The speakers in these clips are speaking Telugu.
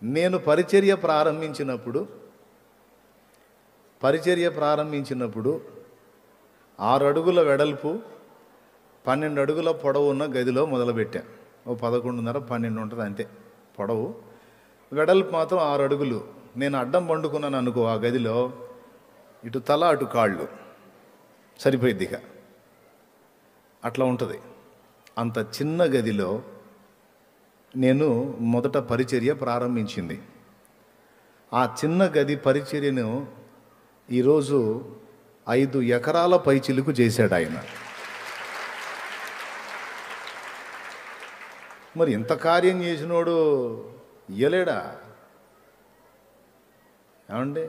నేను పరిచర్య ప్రారంభించినప్పుడు 6 అడుగుల వెడల్పు 12 అడుగుల పొడవు ఉన్న గదిలో మొదలుపెట్టాను. ఓ 11:30 12 ఉంటుంది అంతే పొడవు, వెడల్పు మాత్రం 6 అడుగులు. నేను అడ్డం పండుకున్నాను అనుకో ఆ గదిలో, ఇటు తల అటు కాళ్ళు సరిపోయిద్దిక, అట్లా ఉంటుంది. అంత చిన్న గదిలో నేను మొదట పరిచర్య ప్రారంభించింది. ఆ చిన్న గది పరిచర్యను ఈరోజు 5 ఎకరాల పైచిలుకు చేశాడు ఆయన. మరి ఇంత కార్యం చేసినోడు ఇయ్యలేడా ఏమండి?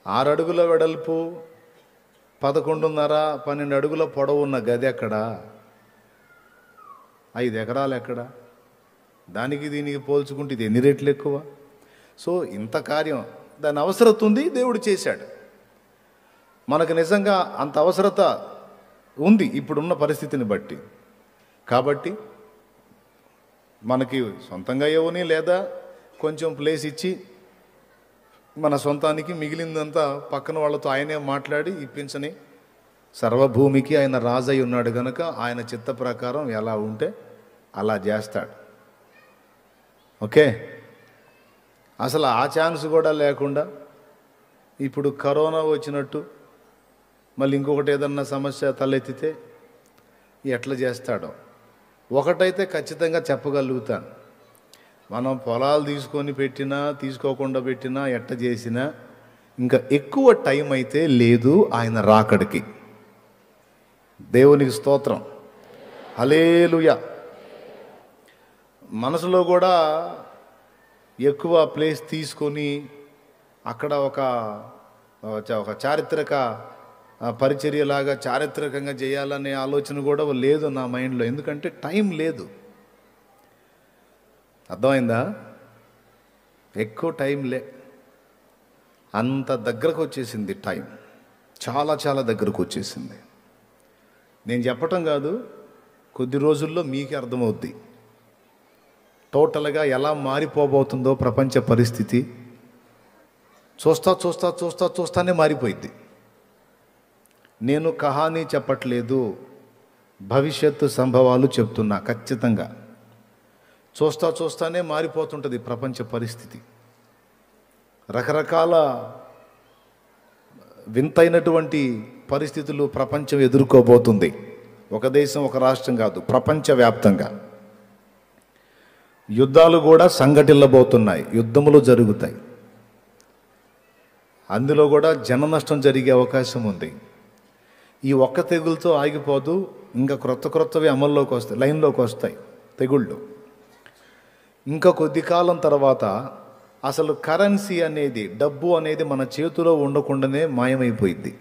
6 అడుగుల వెడల్పు 11:30 12 అడుగుల పొడవు ఉన్న గది ఎక్కడ? 5 ఎకరాలు ఎక్కడ? దానికి దీనికి పోల్చుకుంటే ఇది ఎన్ని రెట్లు ఎక్కువ? సో ఇంత కార్యం, దాని అవసరత ఉంది, దేవుడు చేశాడు. మనకు నిజంగా అంత అవసరత ఉంది ఇప్పుడున్న పరిస్థితిని బట్టి. కాబట్టి మనకి సొంతంగా ఇవ్వని, లేదా కొంచెం ప్లేస్ ఇచ్చి మన సొంతానికి మిగిలిందంతా పక్కన వాళ్ళతో ఆయనే మాట్లాడి ఇప్పించని, సర్వభూమికి ఆయన రాజై ఉన్నాడు కనుక ఆయన చిత్త ప్రకారం ఎలా ఉంటే అలా చేస్తాడు. ఓకే, అసలు ఆ ఛాన్స్ కూడా లేకుండా ఇప్పుడు కరోనా వచ్చినట్టు మళ్ళీ ఇంకొకటి ఏదన్నా సమస్య తలెత్తితే ఎట్లా చేస్తాడో ఒకటైతే ఖచ్చితంగా చెప్పగలుగుతాను. మనం పొలాలు తీసుకొని పెట్టినా తీసుకోకుండా పెట్టినా ఎట్ట చేసినా ఇంకా ఎక్కువ టైం అయితే లేదు ఆయన రాకడికి. దేవునికి స్తోత్రం, హల్లెలూయా. మనసులో కూడా ఎక్కువ ప్లేస్ తీసుకొని అక్కడ ఒక చారిత్రక పరిచర్యలాగా చారిత్రకంగా చేయాలనే ఆలోచన కూడా లేదు నా మైండ్లో. ఎందుకంటే టైం లేదు. అర్థమైందా? ఎక్కువ టైం అంత దగ్గరకు వచ్చేసింది టైం, చాలా చాలా దగ్గరకు వచ్చేసింది. నేను చెప్పటం కాదు, కొద్ది రోజుల్లో మీకే అర్థమవుద్ది టోటల్గా ఎలా మారిపోబోతుందో ప్రపంచ పరిస్థితి. చూస్తానే మారిపోయింది. నేను కహానీ చెప్పట్లేదు, భవిష్యత్తు సంభవాలు చెప్తున్నా. ఖచ్చితంగా చూస్తానే మారిపోతుంటుంది ప్రపంచ పరిస్థితి. రకరకాల వింతైనటువంటి పరిస్థితులు ప్రపంచం ఎదుర్కోబోతుంది. ఒక దేశం ఒక రాష్ట్రం కాదు, ప్రపంచవ్యాప్తంగా యుద్ధాలు కూడా సంఘటిల్లబోతున్నాయి. యుద్ధములు జరుగుతాయి, అందులో కూడా జన నష్టం జరిగే అవకాశం ఉంది. ఈ ఒక్క తెగులతో ఆగిపోదు, ఇంకా క్రొత్తవి అమల్లోకి వస్తాయి, లైన్లోకి వస్తాయి తెగుళ్ళు. ఇంకా కొద్ది కాలం తర్వాత అసలు కరెన్సీ అనేది, డబ్బు అనేది మన చేతిలో ఉండకుండానే మాయమైపోయింది.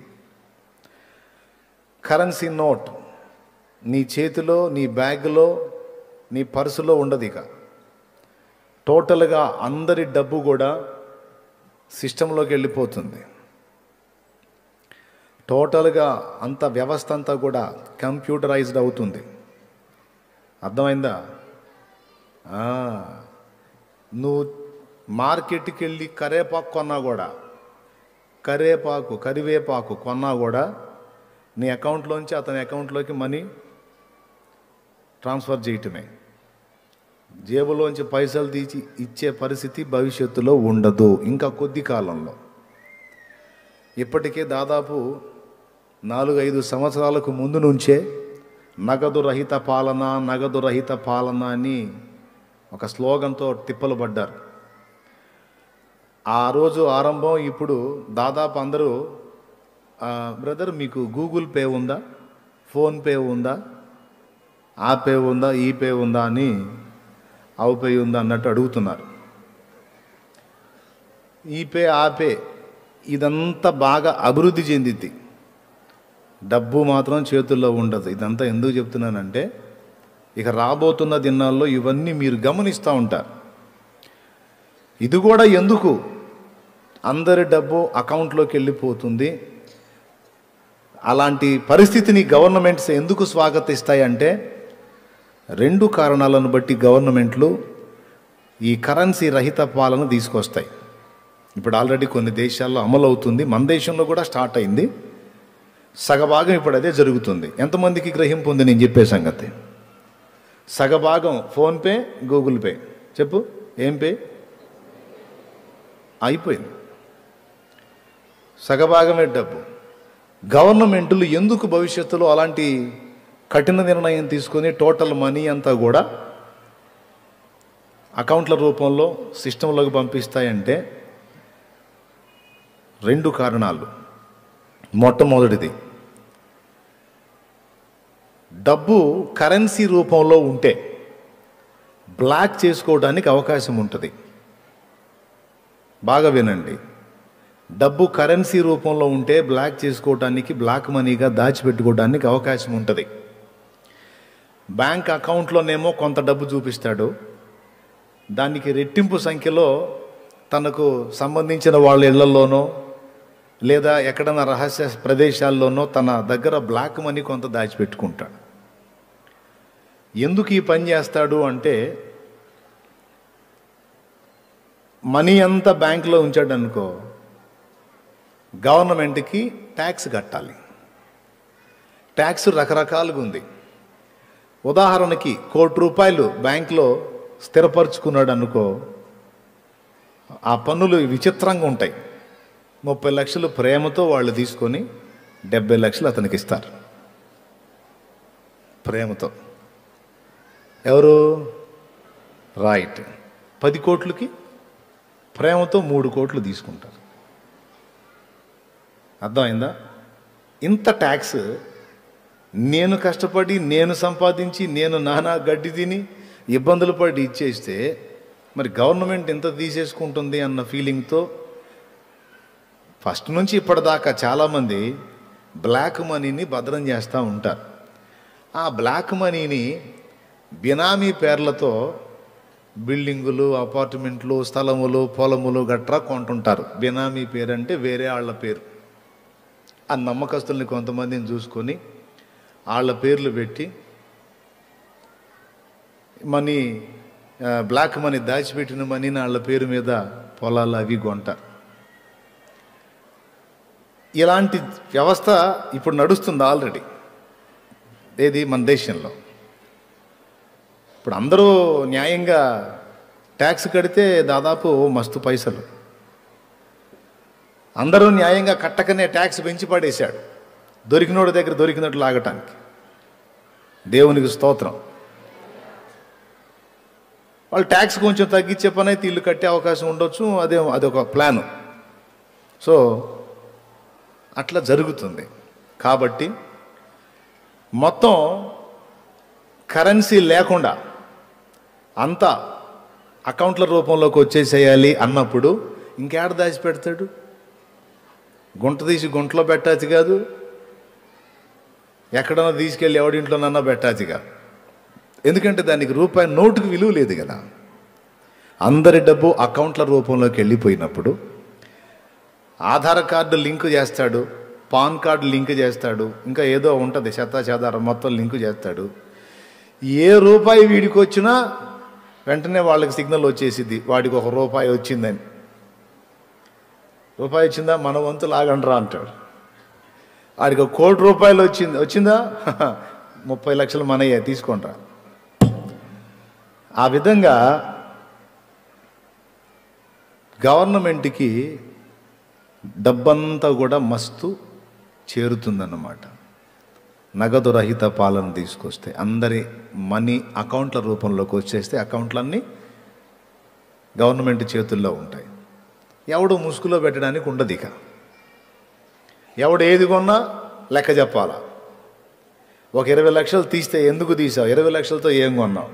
కరెన్సీ నోట్ నీ చేతిలో, నీ బ్యాగ్లో, నీ పర్సులో ఉండదు. ఇక టోటల్గా అందరి డబ్బు కూడా సిస్టంలోకి వెళ్ళిపోతుంది. టోటల్గా అంత వ్యవస్థ అంతా కూడా కంప్యూటరైజ్డ్ అవుతుంది. అర్థమైందా? నువ్వు మార్కెట్కి వెళ్ళి కరివేపాకు కొన్నా కూడా నీ అకౌంట్లోంచి అతని అకౌంట్లోకి మనీ ట్రాన్స్ఫర్ చేయటమే. జేబులోంచి పైసలు తీసి ఇచ్చే పరిస్థితి భవిష్యత్తులో ఉండదు ఇంకా కొద్ది కాలంలో. ఇప్పటికే దాదాపు 4-5 సంవత్సరాలకు ముందు నుంచే నగదు రహిత పాలన అని ఒక స్లోగన్తో తిప్పలు పడ్డారు. ఆ రోజు ఆరంభం. ఇప్పుడు దాదాపు అందరూ బ్రదర్ మీకు గూగుల్ పే ఉందా, ఫోన్పే ఉందా, ఆ పే ఉందా, ఈ పే ఉందా అని, ఆవు పే ఉందా అన్నట్టు అడుగుతున్నారు. ఈ పే ఆ పే ఇదంతా బాగా అభివృద్ధి చెందింది, డబ్బు మాత్రం చేతుల్లో ఉండదు. ఇదంతా ఎందుకు చెప్తున్నానంటే ఇక రాబోతున్న దినాల్లో ఇవన్నీ మీరు గమనిస్తూ ఉంటారు. ఇది కూడా ఎందుకు అందరి డబ్బు అకౌంట్లోకి వెళ్ళిపోతుంది, అలాంటి పరిస్థితిని గవర్నమెంట్స్ ఎందుకు స్వాగతిస్తాయంటే 2 కారణాలను బట్టి గవర్నమెంట్లు ఈ కరెన్సీ రహిత పాలన తీసుకొస్తాయి. ఇప్పుడు ఆల్రెడీ కొన్ని దేశాల్లో అమలు అవుతుంది, మన దేశంలో కూడా స్టార్ట్ అయింది. సగభాగం ఇప్పుడు అదే జరుగుతుంది. ఎంతమందికి గ్రహింపు ఉంది నేను చెప్పే సంగతి? సగభాగం ఫోన్పే, గూగుల్ పే. చెప్పు, ఏం పే అయిపోయింది. సగభాగమే డబ్బు. గవర్నమెంట్లు ఎందుకు భవిష్యత్తులో అలాంటి కఠిన నిర్ణయం తీసుకొని టోటల్ మనీ అంతా కూడా అకౌంట్ల రూపంలో సిస్టంలోకి పంపిస్తాయంటే 2 కారణాలు. మొట్టమొదటిది, డబ్బు కరెన్సీ రూపంలో ఉంటే బ్లాక్ చేసుకోవడానికి అవకాశం ఉంటుంది. బాగా వినండి, డబ్బు కరెన్సీ రూపంలో ఉంటే బ్లాక్ చేసుకోవడానికి, బ్లాక్ మనీగా దాచిపెట్టుకోవడానికి అవకాశం ఉంటుంది. బ్యాంక్ అకౌంట్లోనేమో కొంత డబ్బు చూపిస్తాడు, దానికి రెట్టింపు సంఖ్యలో తనకు సంబంధించిన వాళ్ళ ఇళ్లలోనో లేదా ఎక్కడన్నా రహస్య ప్రదేశాల్లోనో తన దగ్గర బ్లాక్ మనీ కొంత దాచిపెట్టుకుంటాడు. ఎందుకు ఈ పని చేస్తాడు అంటే, మనీ అంతా బ్యాంకులో ఉంచాడు అనుకో, గవర్నమెంట్కి ట్యాక్స్ కట్టాలి. ట్యాక్స్ రకరకాలుగా ఉంది. ఉదాహరణకి ₹1,00,00,000 బ్యాంకులో స్థిరపరుచుకున్నాడు అనుకో, ఆ పన్నులు విచిత్రంగా ఉంటాయి. 30 లక్షలు ప్రేమతో వాళ్ళు తీసుకొని 70 లక్షలు అతనికి ఇస్తారు. ప్రేమతో. ఎవరు? రైట్. 10 కోట్లకి ప్రేమతో 3 కోట్లు తీసుకుంటారు. అర్థమైందా? ఇంత ట్యాక్స్ నేను కష్టపడి, నేను సంపాదించి, నేను నానా గడ్డి తిని ఇబ్బందులు పడి ఇచ్చేస్తే మరి గవర్నమెంట్ ఎంత తీసేసుకుంటుంది అన్న ఫీలింగ్తో ఫస్ట్ నుంచి ఇప్పటిదాకా చాలామంది బ్లాక్ మనీని భద్రం చేస్తూ ఉంటారు. ఆ బ్లాక్ మనీని బినామీ పేర్లతో బిల్డింగులు, అపార్ట్మెంట్లు, స్థలములు, పొలములు గట్రా కొంటుంటారు. బినామీ పేరు అంటే వేరే వాళ్ళ పేరు. ఆ నమ్మకస్తుల్ని కొంతమందిని చూసుకొని వాళ్ళ పేర్లు పెట్టి మనీ, బ్లాక్ మనీ దాచిపెట్టిన మనీని వాళ్ళ పేరు మీద పొలాలు అవి కొంటారు. ఇలాంటి వ్యవస్థ ఇప్పుడు నడుస్తుంది ఆల్రెడీ. ఏది? మన దేశంలో. ఇప్పుడు అందరూ న్యాయంగా ట్యాక్స్ కడితే దాదాపు మస్తు పైసలు. అందరూ న్యాయంగా కట్టకనే ట్యాక్స్ పెంచి పడేశాడు, దొరికినోడి దగ్గర దొరికినట్లు లాగటానికి. దేవునికి స్తోత్రం. వాళ్ళు ట్యాక్స్ కొంచెం తగ్గించే పని అయితే ఇల్లు కట్టే అవకాశం ఉండొచ్చు, అదొక ప్లాను. సో అట్లా జరుగుతుంది. కాబట్టి మొత్తం కరెన్సీ లేకుండా అంతా అకౌంట్ల రూపంలోకి వచ్చేసేయాలి అన్నప్పుడు ఇంకేడ దాచి పెడతాడు? గుంట తీసి గుంటలో పెట్టాచి కాదు, ఎక్కడన్నా తీసుకెళ్ళి ఎవడింట్లోనన్నా పెట్టాచి కాదు. ఎందుకంటే దానికి రూపాయి నోటుకు విలువ లేదు కదా. అందరి డబ్బు అకౌంట్ల రూపంలోకి వెళ్ళిపోయినప్పుడు ఆధార్ కార్డు లింక్ చేస్తాడు, పాన్ కార్డు లింక్ చేస్తాడు, ఇంకా ఏదో ఉంటుంది చెదారం మొత్తం లింక్ చేస్తాడు. ఏ రూపాయి వీడికి వచ్చినా వెంటనే వాళ్ళకి సిగ్నల్ వచ్చేసిద్ది, వాడికి ₹1 వచ్చిందని. రూపాయి వచ్చిందా, మన వంతు లాగండ్రా అంటాడు. వాడికి ₹1,00,00,000 వచ్చిందా, 30 లక్షలు మనయ్యే తీసుకుంటా. ఆ విధంగా గవర్నమెంట్కి డబ్బంతా కూడా మస్తు చేరుతుందన్నమాట. నగదు రహిత పాలన తీసుకొస్తే, అందరి మనీ అకౌంట్ల రూపంలోకి వచ్చేస్తే అకౌంట్లన్నీ గవర్నమెంట్ చేతుల్లో ఉంటాయి. ఎవడు ముసుగులో పెట్టడానికి ఉండదు. ఇక ఎవడు ఏది కొన్నా లెక్క చెప్పాలా. ఒక 20 లక్షలు తీస్తే ఎందుకు తీసావు, 20 లక్షలతో ఏం కొన్నావు,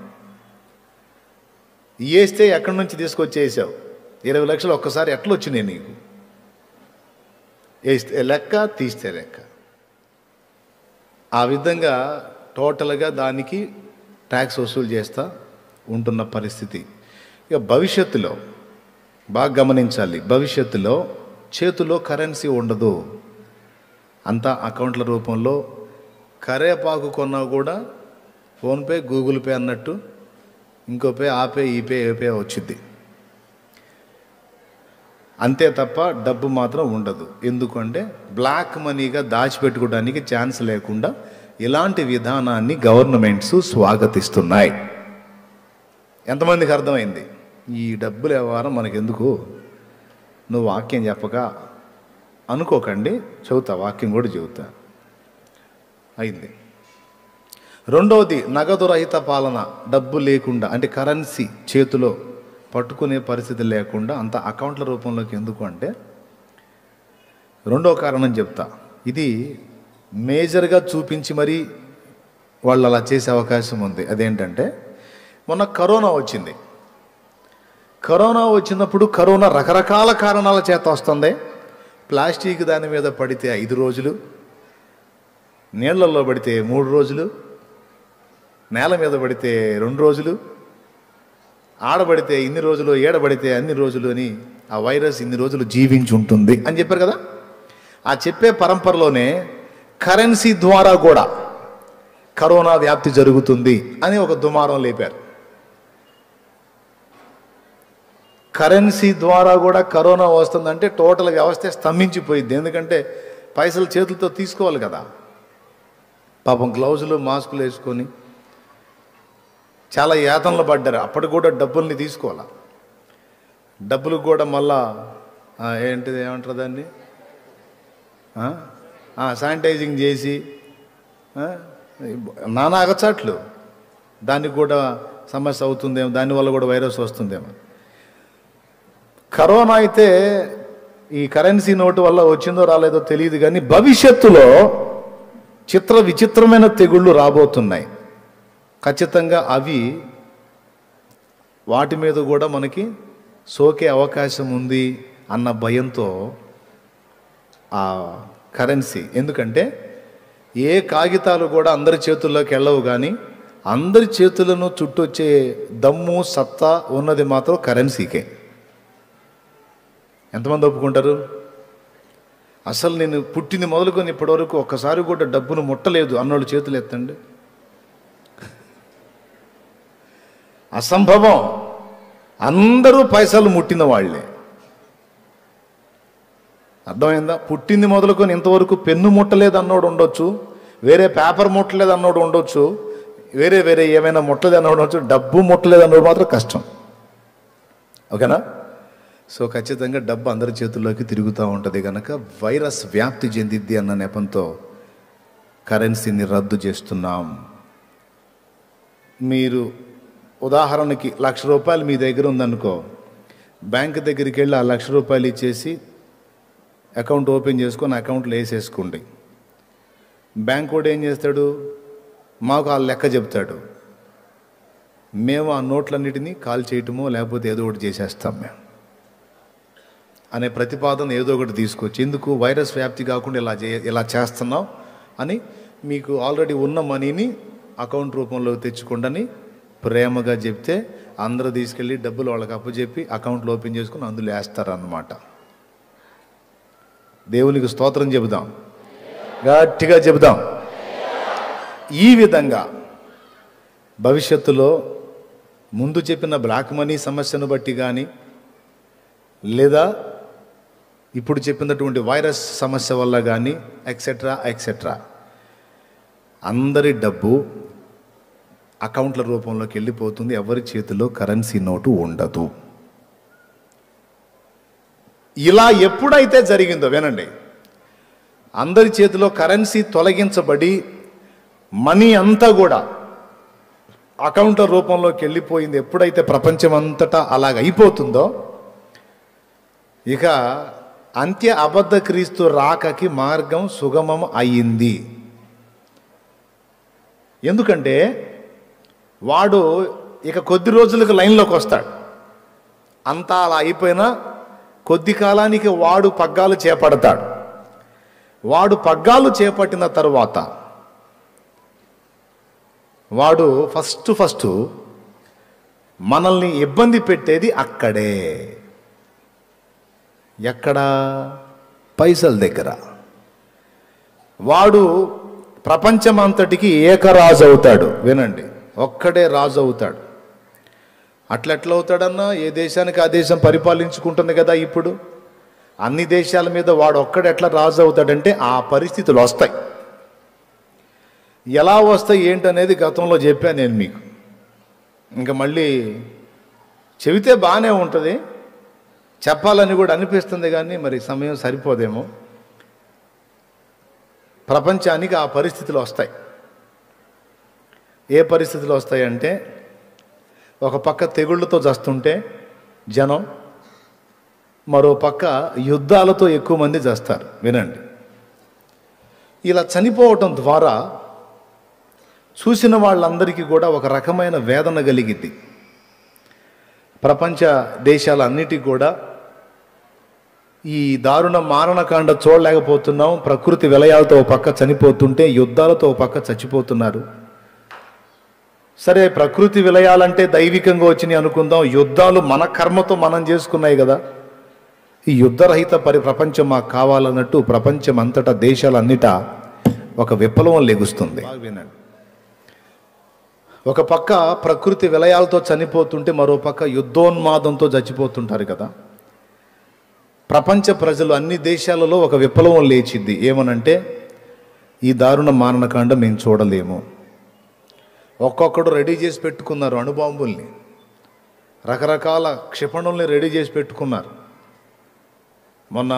వేస్తే ఎక్కడి నుంచి తీసుకొచ్చేసావు, 20 లక్షలు ఒక్కసారి ఎట్లా వచ్చినాయి నీకు, వేస్తే లెక్క, తీస్తే లెక్క. ఆ విధంగా టోటల్గా దానికి ట్యాక్స్ వసూలు చేస్తూ ఉంటున్న పరిస్థితి. ఇక భవిష్యత్తులో బాగా గమనించాలి, భవిష్యత్తులో చేతిలో కరెన్సీ ఉండదు, అంతా అకౌంట్ల రూపంలో. కరేపాకు కొన్నా కూడా ఫోన్పే, గూగుల్ పే అన్నట్టు ఇంకో పే ఆ పే ఈ పే ఏ పే వచ్చింది. అంతే తప్ప డబ్బు మాత్రం ఉండదు. ఎందుకంటే బ్లాక్ మనీగా దాచిపెట్టుకోవడానికి ఛాన్స్ లేకుండా ఇలాంటి విధానాన్ని గవర్నమెంట్స్ స్వాగతిస్తున్నాయి. ఎంతమందికి అర్థమైంది? ఈ డబ్బుల వ్యవహారం మనకెందుకు, నువ్వు వాక్యం చెప్పక అనుకోకండి, చెబుతా, వాక్యం కూడా చెబుతా. అయింది. రెండవది, నగదు రహిత పాలన. డబ్బు లేకుండా, అంటే కరెన్సీ చేతిలో పట్టుకునే పరిస్థితి లేకుండా అంత అకౌంట్ల రూపంలోకి ఎందుకు అంటే, రెండో కారణం చెప్తా. ఇది మేజర్గా చూపించి మరీ వాళ్ళు అలా చేసే అవకాశం ఉంది. అదేంటంటే, మొన్న కరోనా వచ్చింది. కరోనా వచ్చినప్పుడు కరోనా రకరకాల కారణాల చేత వస్తుంది. ప్లాస్టిక్ దాని మీద పడితే 5 రోజులు, నీళ్లలో పడితే 3 రోజులు, నేల మీద పడితే 2 రోజులు, ఆడబడితే ఇన్ని రోజులు, ఏడబడితే అన్ని రోజులు అని ఆ వైరస్ ఇన్ని రోజులు జీవించి ఉంటుంది అని చెప్పారు కదా. ఆ చెప్పే పరంపరలోనే కరెన్సీ ద్వారా కూడా కరోనా వ్యాప్తి జరుగుతుంది అని ఒక దుమారం లేపారు. కరెన్సీ ద్వారా కూడా కరోనా వస్తుందంటే టోటల్ వ్యవస్థ స్తంభించిపోయింది. ఎందుకంటే పైసలు చేతులతో తీసుకోవాలి కదా. పాపం గ్లౌజులు మాస్కులు వేసుకొని చాలా యాతనలు పడ్డారు. అప్పటికి కూడా డబ్బుల్ని తీసుకోవాలి. డబ్బులు కూడా మళ్ళా ఏంటిది, ఏమంటారు దాన్ని, శానిటైజింగ్ చేసి నానా అగచాట్లు. దానికి కూడా సమస్య అవుతుందేమో, దానివల్ల కూడా వైరస్ వస్తుందేమో. కరోనా అయితే ఈ కరెన్సీ నోటు వల్ల వచ్చిందో రాలేదో తెలియదు, కానీ భవిష్యత్తులో విచిత్రమైన తెగుళ్ళు రాబోతున్నాయి. ఖచ్చితంగా అవి వాటి మీద కూడా మనకి సోకే అవకాశం ఉంది అన్న భయంతో ఆ కరెన్సీ. ఎందుకంటే ఏ కాగితాలు కూడా అందరి చేతుల్లోకి వెళ్ళవు, కానీ అందరి చేతులను చుట్టొచ్చే దమ్ము సత్తా ఉన్నది మాత్రం కరెన్సీకే. ఎంతమంది ఒప్పుకుంటారు? అసలు నేను పుట్టింది మొదలుకొని ఇప్పటివరకు ఒక్కసారి కూడా డబ్బును ముట్టలేదు అన్నోళ్ళు చేతులు ఎత్తండి. అసంభవం. అందరూ పైసలు ముట్టిన వాళ్ళే. అర్థమైందా? పుట్టింది మొదలుకొని ఇంతవరకు పెన్ను ముట్టలేదు అన్నోడు ఉండొచ్చు, వేరే పేపర్ ముట్టలేదు అన్నోడు ఉండొచ్చు, వేరే ఏమైనా ముట్టలేదు అన్నోడు ఉండొచ్చు. డబ్బు ముట్టలేదు అన్నోడు మాత్రం కష్టం. ఓకేనా? సో ఖచ్చితంగా డబ్బు అందరి చేతుల్లోకి తిరుగుతూ ఉంటుంది కనుక వైరస్ వ్యాప్తి చెందిద్ది అన్న నెపంతో కరెన్సీని రద్దు చేస్తున్నాం. మీరు ఉదాహరణకి ₹1,00,000 మీ దగ్గర ఉందనుకో, బ్యాంక్ దగ్గరికి వెళ్ళి ఆ ₹1,00,000 ఇచ్చేసి అకౌంట్ ఓపెన్ చేసుకొని అకౌంట్లో వేసేసుకోండి. బ్యాంక్ కూడా ఏం చేస్తాడు, మాకు ఆ లెక్క చెప్తాడు. మేము ఆ నోట్లన్నిటినీ కాల్ చేయటమో లేకపోతే ఏదో ఒకటి చేసేస్తాం మేము అనే ప్రతిపాదన ఏదో ఒకటి తీసుకొచ్చి, ఎందుకు వైరస్ వ్యాప్తి కాకుండా ఇలా చేస్తున్నాం అని మీకు ఆల్రెడీ ఉన్న మనీని అకౌంట్ రూపంలో తెచ్చుకోండి ప్రేమగా చెప్తే అందరూ తీసుకెళ్ళి డబ్బులు వాళ్ళకి అప్పచెప్పి అకౌంట్లు ఓపెన్ చేసుకుని అందులో వేస్తారన్నమాట. దేవునికి స్తోత్రం చెబుదాం, గట్టిగా చెబుదాం. ఈ విధంగా భవిష్యత్తులో ముందు చెప్పిన బ్లాక్ మనీ సమస్యను బట్టి కానీ, లేదా ఇప్పుడు చెప్పినటువంటి వైరస్ సమస్య వల్ల కానీ ఎక్సెట్రా అందరి డబ్బు అకౌంట్ల రూపంలోకి వెళ్ళిపోతుంది. ఎవరి చేతిలో కరెన్సీ నోటు ఉండదు. ఇలా ఎప్పుడైతే జరిగిందో వినండి, అందరి చేతిలో కరెన్సీ తొలగించబడి మనీ అంతా కూడా అకౌంట్ల రూపంలోకి వెళ్ళిపోయింది. ఎప్పుడైతే ప్రపంచం అంతటా అలాగ అయిపోతుందో, ఇక అంత్య అబద్ధ క్రీస్తు రాకకి మార్గం సుగమం అయ్యింది. ఎందుకంటే వాడు ఇక కొద్ది రోజులకు లైన్లోకి వస్తాడు. అంతా అలా అయిపోయినా కొద్ది కాలానికి వాడు పగ్గాలు చేపడతాడు. వాడు పగ్గాలు చేపట్టిన తరువాత వాడు ఫస్ట్ మనల్ని ఇబ్బంది పెట్టేది అక్కడే. ఎక్కడ? పైసల దగ్గర. వాడు ప్రపంచమంతటికి ఏకరాజు అవుతాడు. వినండి, ఒక్కడే రాజు అవుతాడు. ఎట్లా అవుతాడన్నా? ఏ దేశానికి ఆ దేశం పరిపాలించుకుంటుంది కదా. ఇప్పుడు అన్ని దేశాల మీద వాడు ఒక్కడు ఎట్లా రాజు అవుతాడంటే ఆ పరిస్థితులు వస్తాయి. ఎలా వస్తాయి ఏంటనేది గతంలో చెప్పాను నేను మీకు. ఇంకా మళ్ళీ చెబితే బాగానే ఉంటుంది, చెప్పాలని కూడా అనిపిస్తుంది, కానీ మరి సమయం సరిపోదేమో. ప్రపంచానికి ఆ పరిస్థితులు వస్తాయి. ఏ పరిస్థితులు వస్తాయంటే, ఒక పక్క తెగుళ్ళతో చస్తుంటే జనం, మరో పక్క యుద్ధాలతో ఎక్కువ మంది చస్తారు. వినండి, ఇలా చనిపోవటం ద్వారా చూసిన వాళ్ళందరికీ కూడా ఒక రకమైన వేదన కలిగింది. ప్రపంచ దేశాలన్నిటికీ కూడా ఈ దారుణ మారణకాండ చూడలేకపోతున్నాం. ప్రకృతి విలయాలతో ఒక పక్క చనిపోతుంటే, యుద్ధాలతో ఒక పక్క చచ్చిపోతున్నారు. సరే, ప్రకృతి విలయాలంటే దైవికంగా వచ్చినాయి అనుకుందాం. యుద్ధాలు మన కర్మతో మనం చేసుకున్నాయి కదా. ఈ యుద్ధరహిత ప్రపంచం మాకు కావాలన్నట్టు ప్రపంచం అంతటా దేశాలన్నిటా ఒక విప్లవం లెగుస్తుంది. వినండి, ఒక పక్క ప్రకృతి విలయాలతో చనిపోతుంటే, మరో పక్క యుద్ధోన్మాదంతో చచ్చిపోతుంటారు కదా. ప్రపంచ ప్రజలు అన్ని దేశాలలో ఒక విప్లవం లేచింది. ఏమనంటే, ఈ దారుణ మారణకాండ మేము చూడలేము. ఒక్కొక్కడు రెడీ చేసి పెట్టుకున్నారు అణుబాంబుల్ని, రకరకాల క్షిపణుల్ని రెడీ చేసి పెట్టుకున్నారు. మొన్న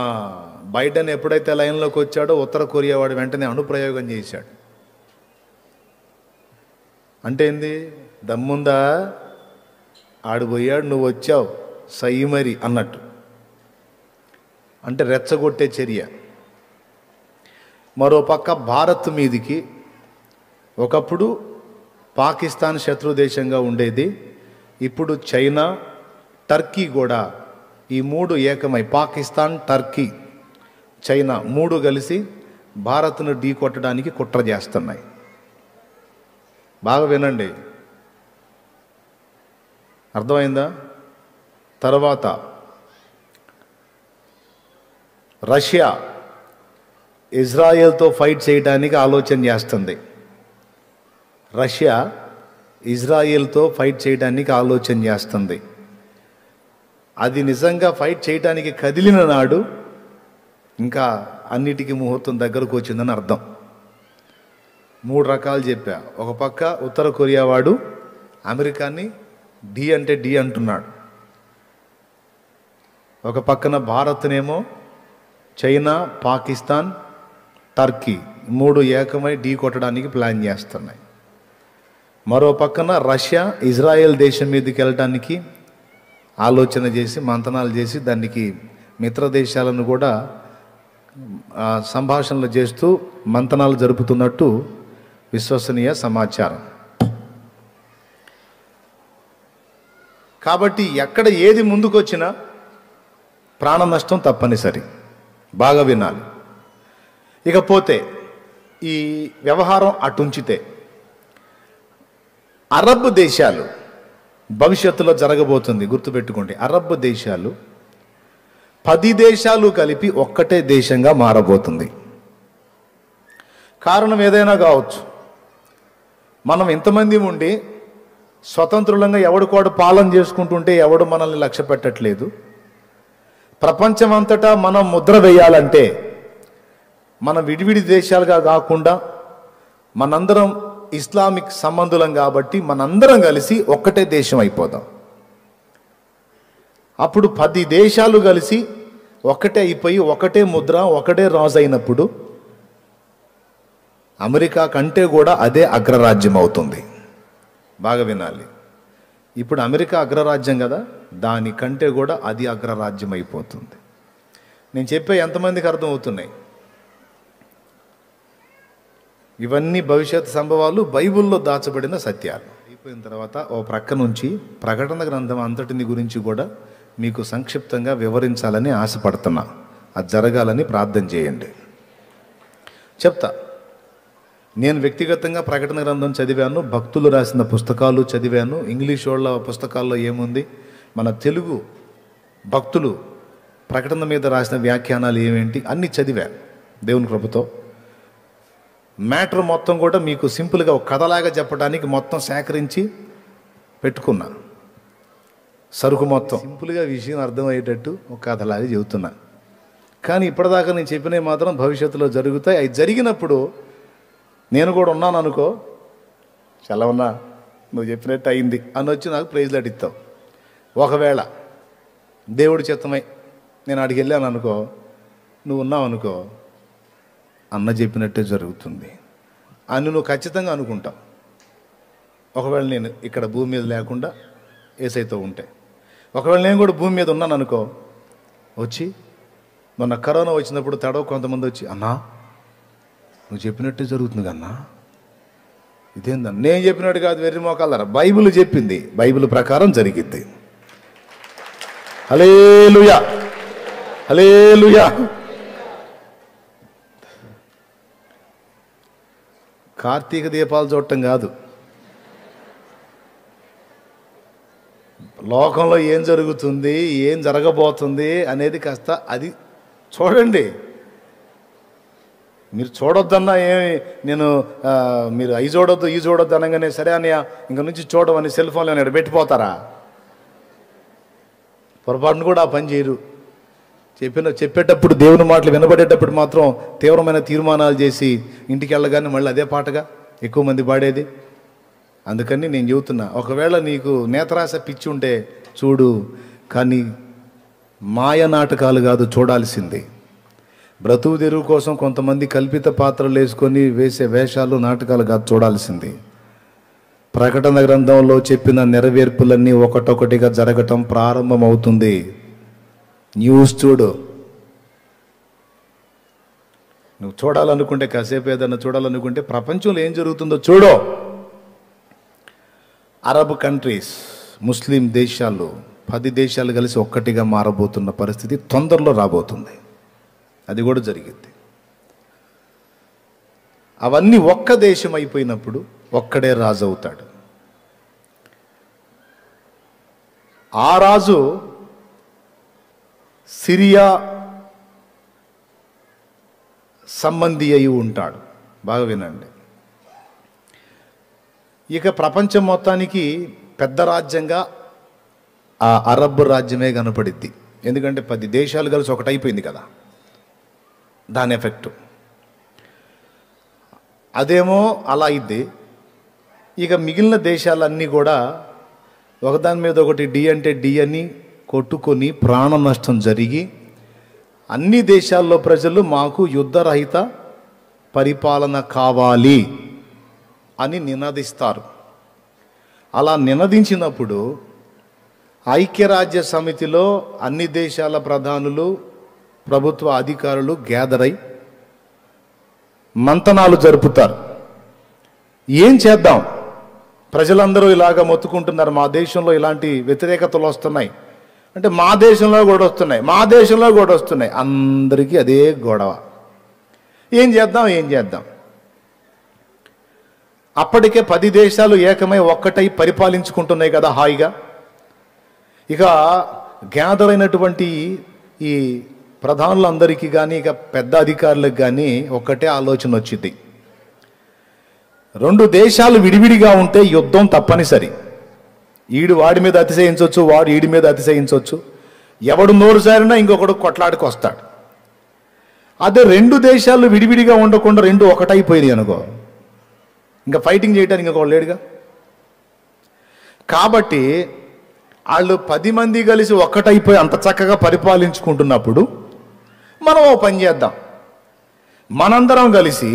బైడెన్ ఎప్పుడైతే లైన్లోకి వచ్చాడో ఉత్తర కొరియా వాడు వెంటనే అణుప్రయోగం చేశాడు. అంటే ఏంది? దమ్ముందా, ఆడిపోయాడు, నువ్వు వచ్చావు సై మరి అన్నట్టు. అంటే రెచ్చగొట్టే చర్య. మరో పక్క భారత్ మీదికి ఒకప్పుడు పాకిస్తాన్ శత్రు దేశంగా ఉండేది, ఇప్పుడు చైనా, టర్కీ కూడా, ఈ మూడు ఏకమై, పాకిస్తాన్, టర్కీ, చైనా మూడు కలిసి భారత్ను ఢీకొట్టడానికి కుట్ర చేస్తున్నాయి. బాగా వినండి, అర్థమైందా? తర్వాత రష్యా ఇజ్రాయెల్తో ఫైట్ చేయడానికి ఆలోచన చేస్తుంది. రష్యా ఇజ్రాయెల్తో ఫైట్ చేయడానికి ఆలోచన చేస్తుంది. అది నిజంగా ఫైట్ చేయడానికి కదిలిన నాడు ఇంకా అన్నిటికీ ముహూర్తం దగ్గరకు వచ్చిందని అర్థం. మూడు రకాలు చెప్పా. ఒక పక్క ఉత్తర కొరియా వాడు అమెరికాని డి అంటే డి అంటున్నాడు. ఒక పక్కన భారత్నేమో చైనా, పాకిస్తాన్, టర్కీ మూడు ఏకమై ఢీ కొట్టడానికి ప్లాన్ చేస్తున్నాయి. మరో పక్కన రష్యా ఇజ్రాయెల్ దేశం మీదకి వెళ్ళడానికి ఆలోచన చేసి, మంతనాలు చేసి, దానికి మిత్ర దేశాలను కూడా సంభాషణలు చేస్తూ మంతనాలు జరుపుతున్నట్టు విశ్వసనీయ సమాచారం. కాబట్టి ఎక్కడ ఏది ముందుకొచ్చినా ప్రాణ నష్టం తప్పనిసరి. బాగా వినాలి. ఇకపోతే ఈ వ్యవహారం అటుంచితే, అరబ్ దేశాలు భవిష్యత్తులో జరగబోతుంది, గుర్తుపెట్టుకోండి. అరబ్ దేశాలు 10 దేశాలు కలిపి ఒక్కటే దేశంగా మారబోతుంది. కారణం ఏదైనా కావచ్చు. మనం ఇంతమంది ఉండి స్వతంత్రులంగా ఎవడికోడు పాలన చేసుకుంటుంటే ఎవడు మనల్ని లక్ష్య పెట్టట్లేదు. ప్రపంచం అంతటా మనం ముద్ర వేయాలంటే మన విడివిడి దేశాలుగా కాకుండా మనందరం ఇస్లామిక్ సంబంధులం కాబట్టి మనందరం కలిసి ఒక్కటే దేశం అయిపోదాం. అప్పుడు 10 దేశాలు కలిసి ఒక్కటే అయిపోయి ఒకటే ముద్ర, ఒకటే రాజు అయినప్పుడు అమెరికా కంటే కూడా అదే అగ్రరాజ్యం అవుతుంది. బాగా వినాలి. ఇప్పుడు అమెరికా అగ్రరాజ్యం కదా, దానికంటే కూడా అది అగ్రరాజ్యం అయిపోతుంది. నేను చెప్పే ఎంతమందికి అర్థం అవుతున్నాయి? ఇవన్నీ భవిష్యత్ సంభవాలు, బైబిల్లో దాచబడిన సత్యాలు. అయిపోయిన తర్వాత ఓ ప్రక్క నుంచి ప్రకటన గ్రంథం అంతటిని గురించి కూడా మీకు సంక్షిప్తంగా వివరించాలని ఆశపడుతున్నా. అది జరగాలని ప్రార్థన చేయండి. చెప్తా. నేను వ్యక్తిగతంగా ప్రకటన గ్రంథం చదివాను, భక్తులు రాసిన పుస్తకాలు చదివాను. ఇంగ్లీష్ వాళ్ళ పుస్తకాల్లో ఏముంది, మన తెలుగు భక్తులు ప్రకటన మీద రాసిన వ్యాఖ్యానాలు ఏమేంటి అన్నీ చదివాను దేవుని కృపతో. మ్యాటర్ మొత్తం కూడా మీకు సింపుల్గా ఒక కథలాగా చెప్పడానికి మొత్తం సేకరించి పెట్టుకున్నా. సరుకు మొత్తం. సింపుల్గా విషయం అర్థమయ్యేటట్టు ఒక కథలాగా చెబుతున్నా, కానీ ఇప్పటిదాకా నేను చెప్పినవి మాత్రం భవిష్యత్తులో జరుగుతాయి. అవి జరిగినప్పుడు నేను కూడా ఉన్నాను అనుకో, చాలా ఉన్నా, నువ్వు చెప్పినట్టు అయింది అని వచ్చి నాకు ప్రైజ్లు అడిస్తావు. ఒకవేళ దేవుడి చిత్తమై నేను అడిగి వెళ్ళాను అనుకో, నువ్వు ఉన్నావు అనుకో, అన్న చెప్పినట్టే జరుగుతుంది అని నువ్వు ఖచ్చితంగా అనుకుంటావు. ఒకవేళ నేను ఇక్కడ భూమి మీద లేకుండా యేసయ్యతో ఉంటే, ఒకవేళ నేను కూడా భూమి మీద ఉన్నాను అనుకో, వచ్చి మొన్న కరోనా వచ్చినప్పుడు తడవ కొంతమంది వచ్చి, అన్నా నువ్వు చెప్పినట్టే జరుగుతుంది అన్నా, ఇదేందన్నా, నేను చెప్పినట్టు కాదు, వెర్రి మోకాలరా, బైబిల్ చెప్పింది, బైబిల్ ప్రకారం జరిగిద్ది. హల్లెలూయా, హల్లెలూయా. కార్తీక దీపాలు చూడటం కాదు, లోకంలో ఏం జరుగుతుంది, ఏం జరగబోతుంది అనేది కాస్త అది చూడండి. మీరు చూడొద్దన్నా ఏమి, నేను మీరు అవి చూడొద్దు ఈ చూడొద్దు అనగానే సరే అని ఇంక నుంచి చూడమని సెల్ ఫోన్లో నేను పెట్టిపోతారా? పొరపాటును కూడా ఆ పని చేయరు. చెప్పేటప్పుడు దేవుని మాటలు వినబడేటప్పుడు మాత్రం తీవ్రమైన తీర్మానాలు చేసి ఇంటికి వెళ్ళగానే మళ్ళీ అదే పాటగా ఎక్కువ మంది పాడేది. అందుకని నేను చెబుతున్నా, ఒకవేళ నీకు నేత్రాశ పిచ్చి ఉంటే చూడు, కానీ మాయ నాటకాలు కాదు చూడాల్సింది. బ్రతుకు తెరువు కోసం కొంతమంది కల్పిత పాత్రలు వేసుకొని వేసే వేషాలు, నాటకాలు కాదు చూడాల్సింది. ప్రకటన గ్రంథంలో చెప్పిన నెరవేర్పులన్నీ ఒకటొకటిగా జరగటం ప్రారంభమవుతుంది. న్యూస్ చూడు. నువ్వు చూడాలనుకుంటే, కాసేపు ఏదన్నా చూడాలనుకుంటే ప్రపంచంలో ఏం జరుగుతుందో చూడు. అరబ్ కంట్రీస్, ముస్లిం దేశాలు, 10 దేశాలు కలిసి ఒక్కటిగా మారబోతున్న పరిస్థితి తొందరలో రాబోతుంది. అది కూడా జరిగింది. అవన్నీ ఒక్క దేశం అయిపోయినప్పుడు ఒక్కడే రాజు అవుతాడు. ఆ రాజు సిరియా సంబంధి అయి ఉంటాడు. బాగా వినండి. ఇక ప్రపంచం మొత్తానికి పెద్ద రాజ్యంగా ఆ అరబ్ రాజ్యమే కనపడిద్ది. ఎందుకంటే 10 దేశాలు కలిసి ఒకటైపోయింది కదా, దాని ఎఫెక్టు. అదేమో అలా అయింది. ఇక మిగిలిన దేశాలన్నీ కూడా ఒకదాని మీద ఒకటి డి అంటే డి అని కొట్టుకొని ప్రాణ నష్టం జరిగి అన్ని దేశాల్లో ప్రజలు మాకు యుద్ధరహిత పరిపాలన కావాలి అని నినదిస్తారు. అలా నినదించినప్పుడు ఐక్యరాజ్య సమితిలో అన్ని దేశాల ప్రధానులు, ప్రభుత్వ అధికారులు గ్యాదర్ అయి మంతనాలు జరుపుతారు. ఏం చేద్దాం, ప్రజలందరూ ఇలాగ మొత్తుకుంటున్నారు, మా దేశంలో ఇలాంటి వ్యతిరేకతలు వస్తున్నాయి అంటే మా దేశంలో కూడా వస్తున్నాయి, మా దేశంలో కూడా వస్తున్నాయి, అందరికీ అదే గొడవ. ఏం చేద్దాం. అప్పటికే 10 దేశాలు ఏకమై ఒక్కటై పరిపాలించుకుంటున్నాయి కదా హాయిగా. ఇక గ్యాదర్ అయినటువంటి ఈ ప్రధానులందరికీ కానీ, ఇక పెద్ద అధికారులకు కానీ ఒక్కటే ఆలోచన వచ్చింది. 2 దేశాలు విడివిడిగా ఉంటే యుద్ధం తప్పనిసరి. ఈడు వాడి మీద అతిశయించవచ్చు, వాడు ఈడి మీద అతిశయించవచ్చు, ఎవడు నోరు సారినా ఇంకొకడు కొట్లాడికి వస్తాడు. అదే 2 దేశాలు విడివిడిగా ఉండకుండా 2 ఒకటైపోయినాయి అనుకో, ఇంకా ఫైటింగ్ చేయడానికి ఇంకొకడు లేడుగా. కాబట్టి వాళ్ళు 10 మంది కలిసి ఒక్కటైపోయి అంత చక్కగా పరిపాలించుకుంటున్నప్పుడు మనం ఓ పని చేద్దాం, మనందరం కలిసి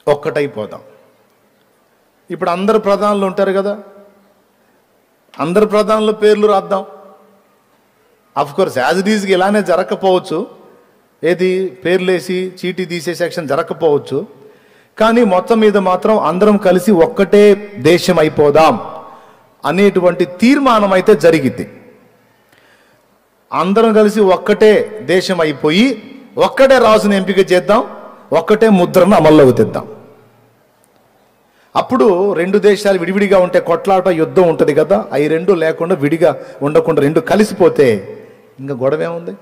ఒక్కటైపోదాం. ఇప్పుడు అందరు ప్రధానులు ఉంటారు కదా, అందరు ప్రధానుల పేర్లు రాద్దాం. అఫ్కోర్స్ యాజ్ ఇట్ ఈజ్కి ఇలానే జరగకపోవచ్చు, ఏది పేర్లేసి చీటీ తీసే సెక్షన్ జరగకపోవచ్చు, కానీ మొత్తం మీద మాత్రం అందరం కలిసి ఒక్కటే దేశం అయిపోదాం అనేటువంటి తీర్మానం అయితే జరిగింది. అందరం కలిసి ఒక్కటే దేశం అయిపోయి ఒక్కటే రాజుని ఎంపిక చేద్దాం, ఒక్కటే ముద్రను అమల్లోకి తెద్దాం. అప్పుడు 2 దేశాలు విడివిడిగా ఉంటే కొట్లాట, యుద్ధం ఉంటుంది కదా, అవి 2 లేకుండా విడిగా ఉండకుండా 2 కలిసిపోతే ఇంకా గొడవ ఏముంది?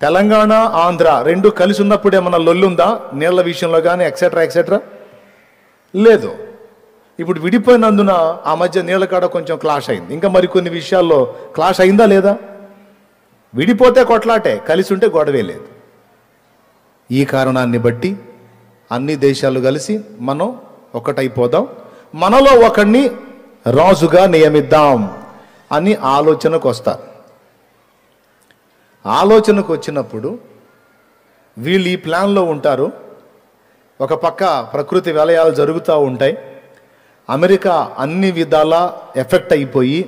తెలంగాణ, ఆంధ్ర 2 కలిసి ఉన్నప్పుడు ఏమన్నా లొల్లుందా? నీళ్ల విషయంలో కానీ ఎక్సెట్రా లేదు. ఇప్పుడు విడిపోయినందున ఆ మధ్య నీళ్ళ కాడ కొంచెం క్లాష్ అయింది. ఇంకా మరికొన్ని విషయాల్లో క్లాష్ అయిందా లేదా? విడిపోతే కొట్లాటే, కలిసి ఉంటే గొడవే లేదు. ఈ కారణాన్ని బట్టి అన్ని దేశాలు కలిసి మనం ఒకటైపోదాం, మనలో ఒకడిని రాజుగా నియమిద్దాం అని ఆలోచనకు వస్తారు. ఆలోచనకు వచ్చినప్పుడు వీళ్ళు ఈ ప్లాన్లో ఉంటారు. ఒక పక్క ప్రకృతి విలయాలు జరుగుతూ ఉంటాయి. అమెరికా అన్ని విధాలా ఎఫెక్ట్ అయిపోయి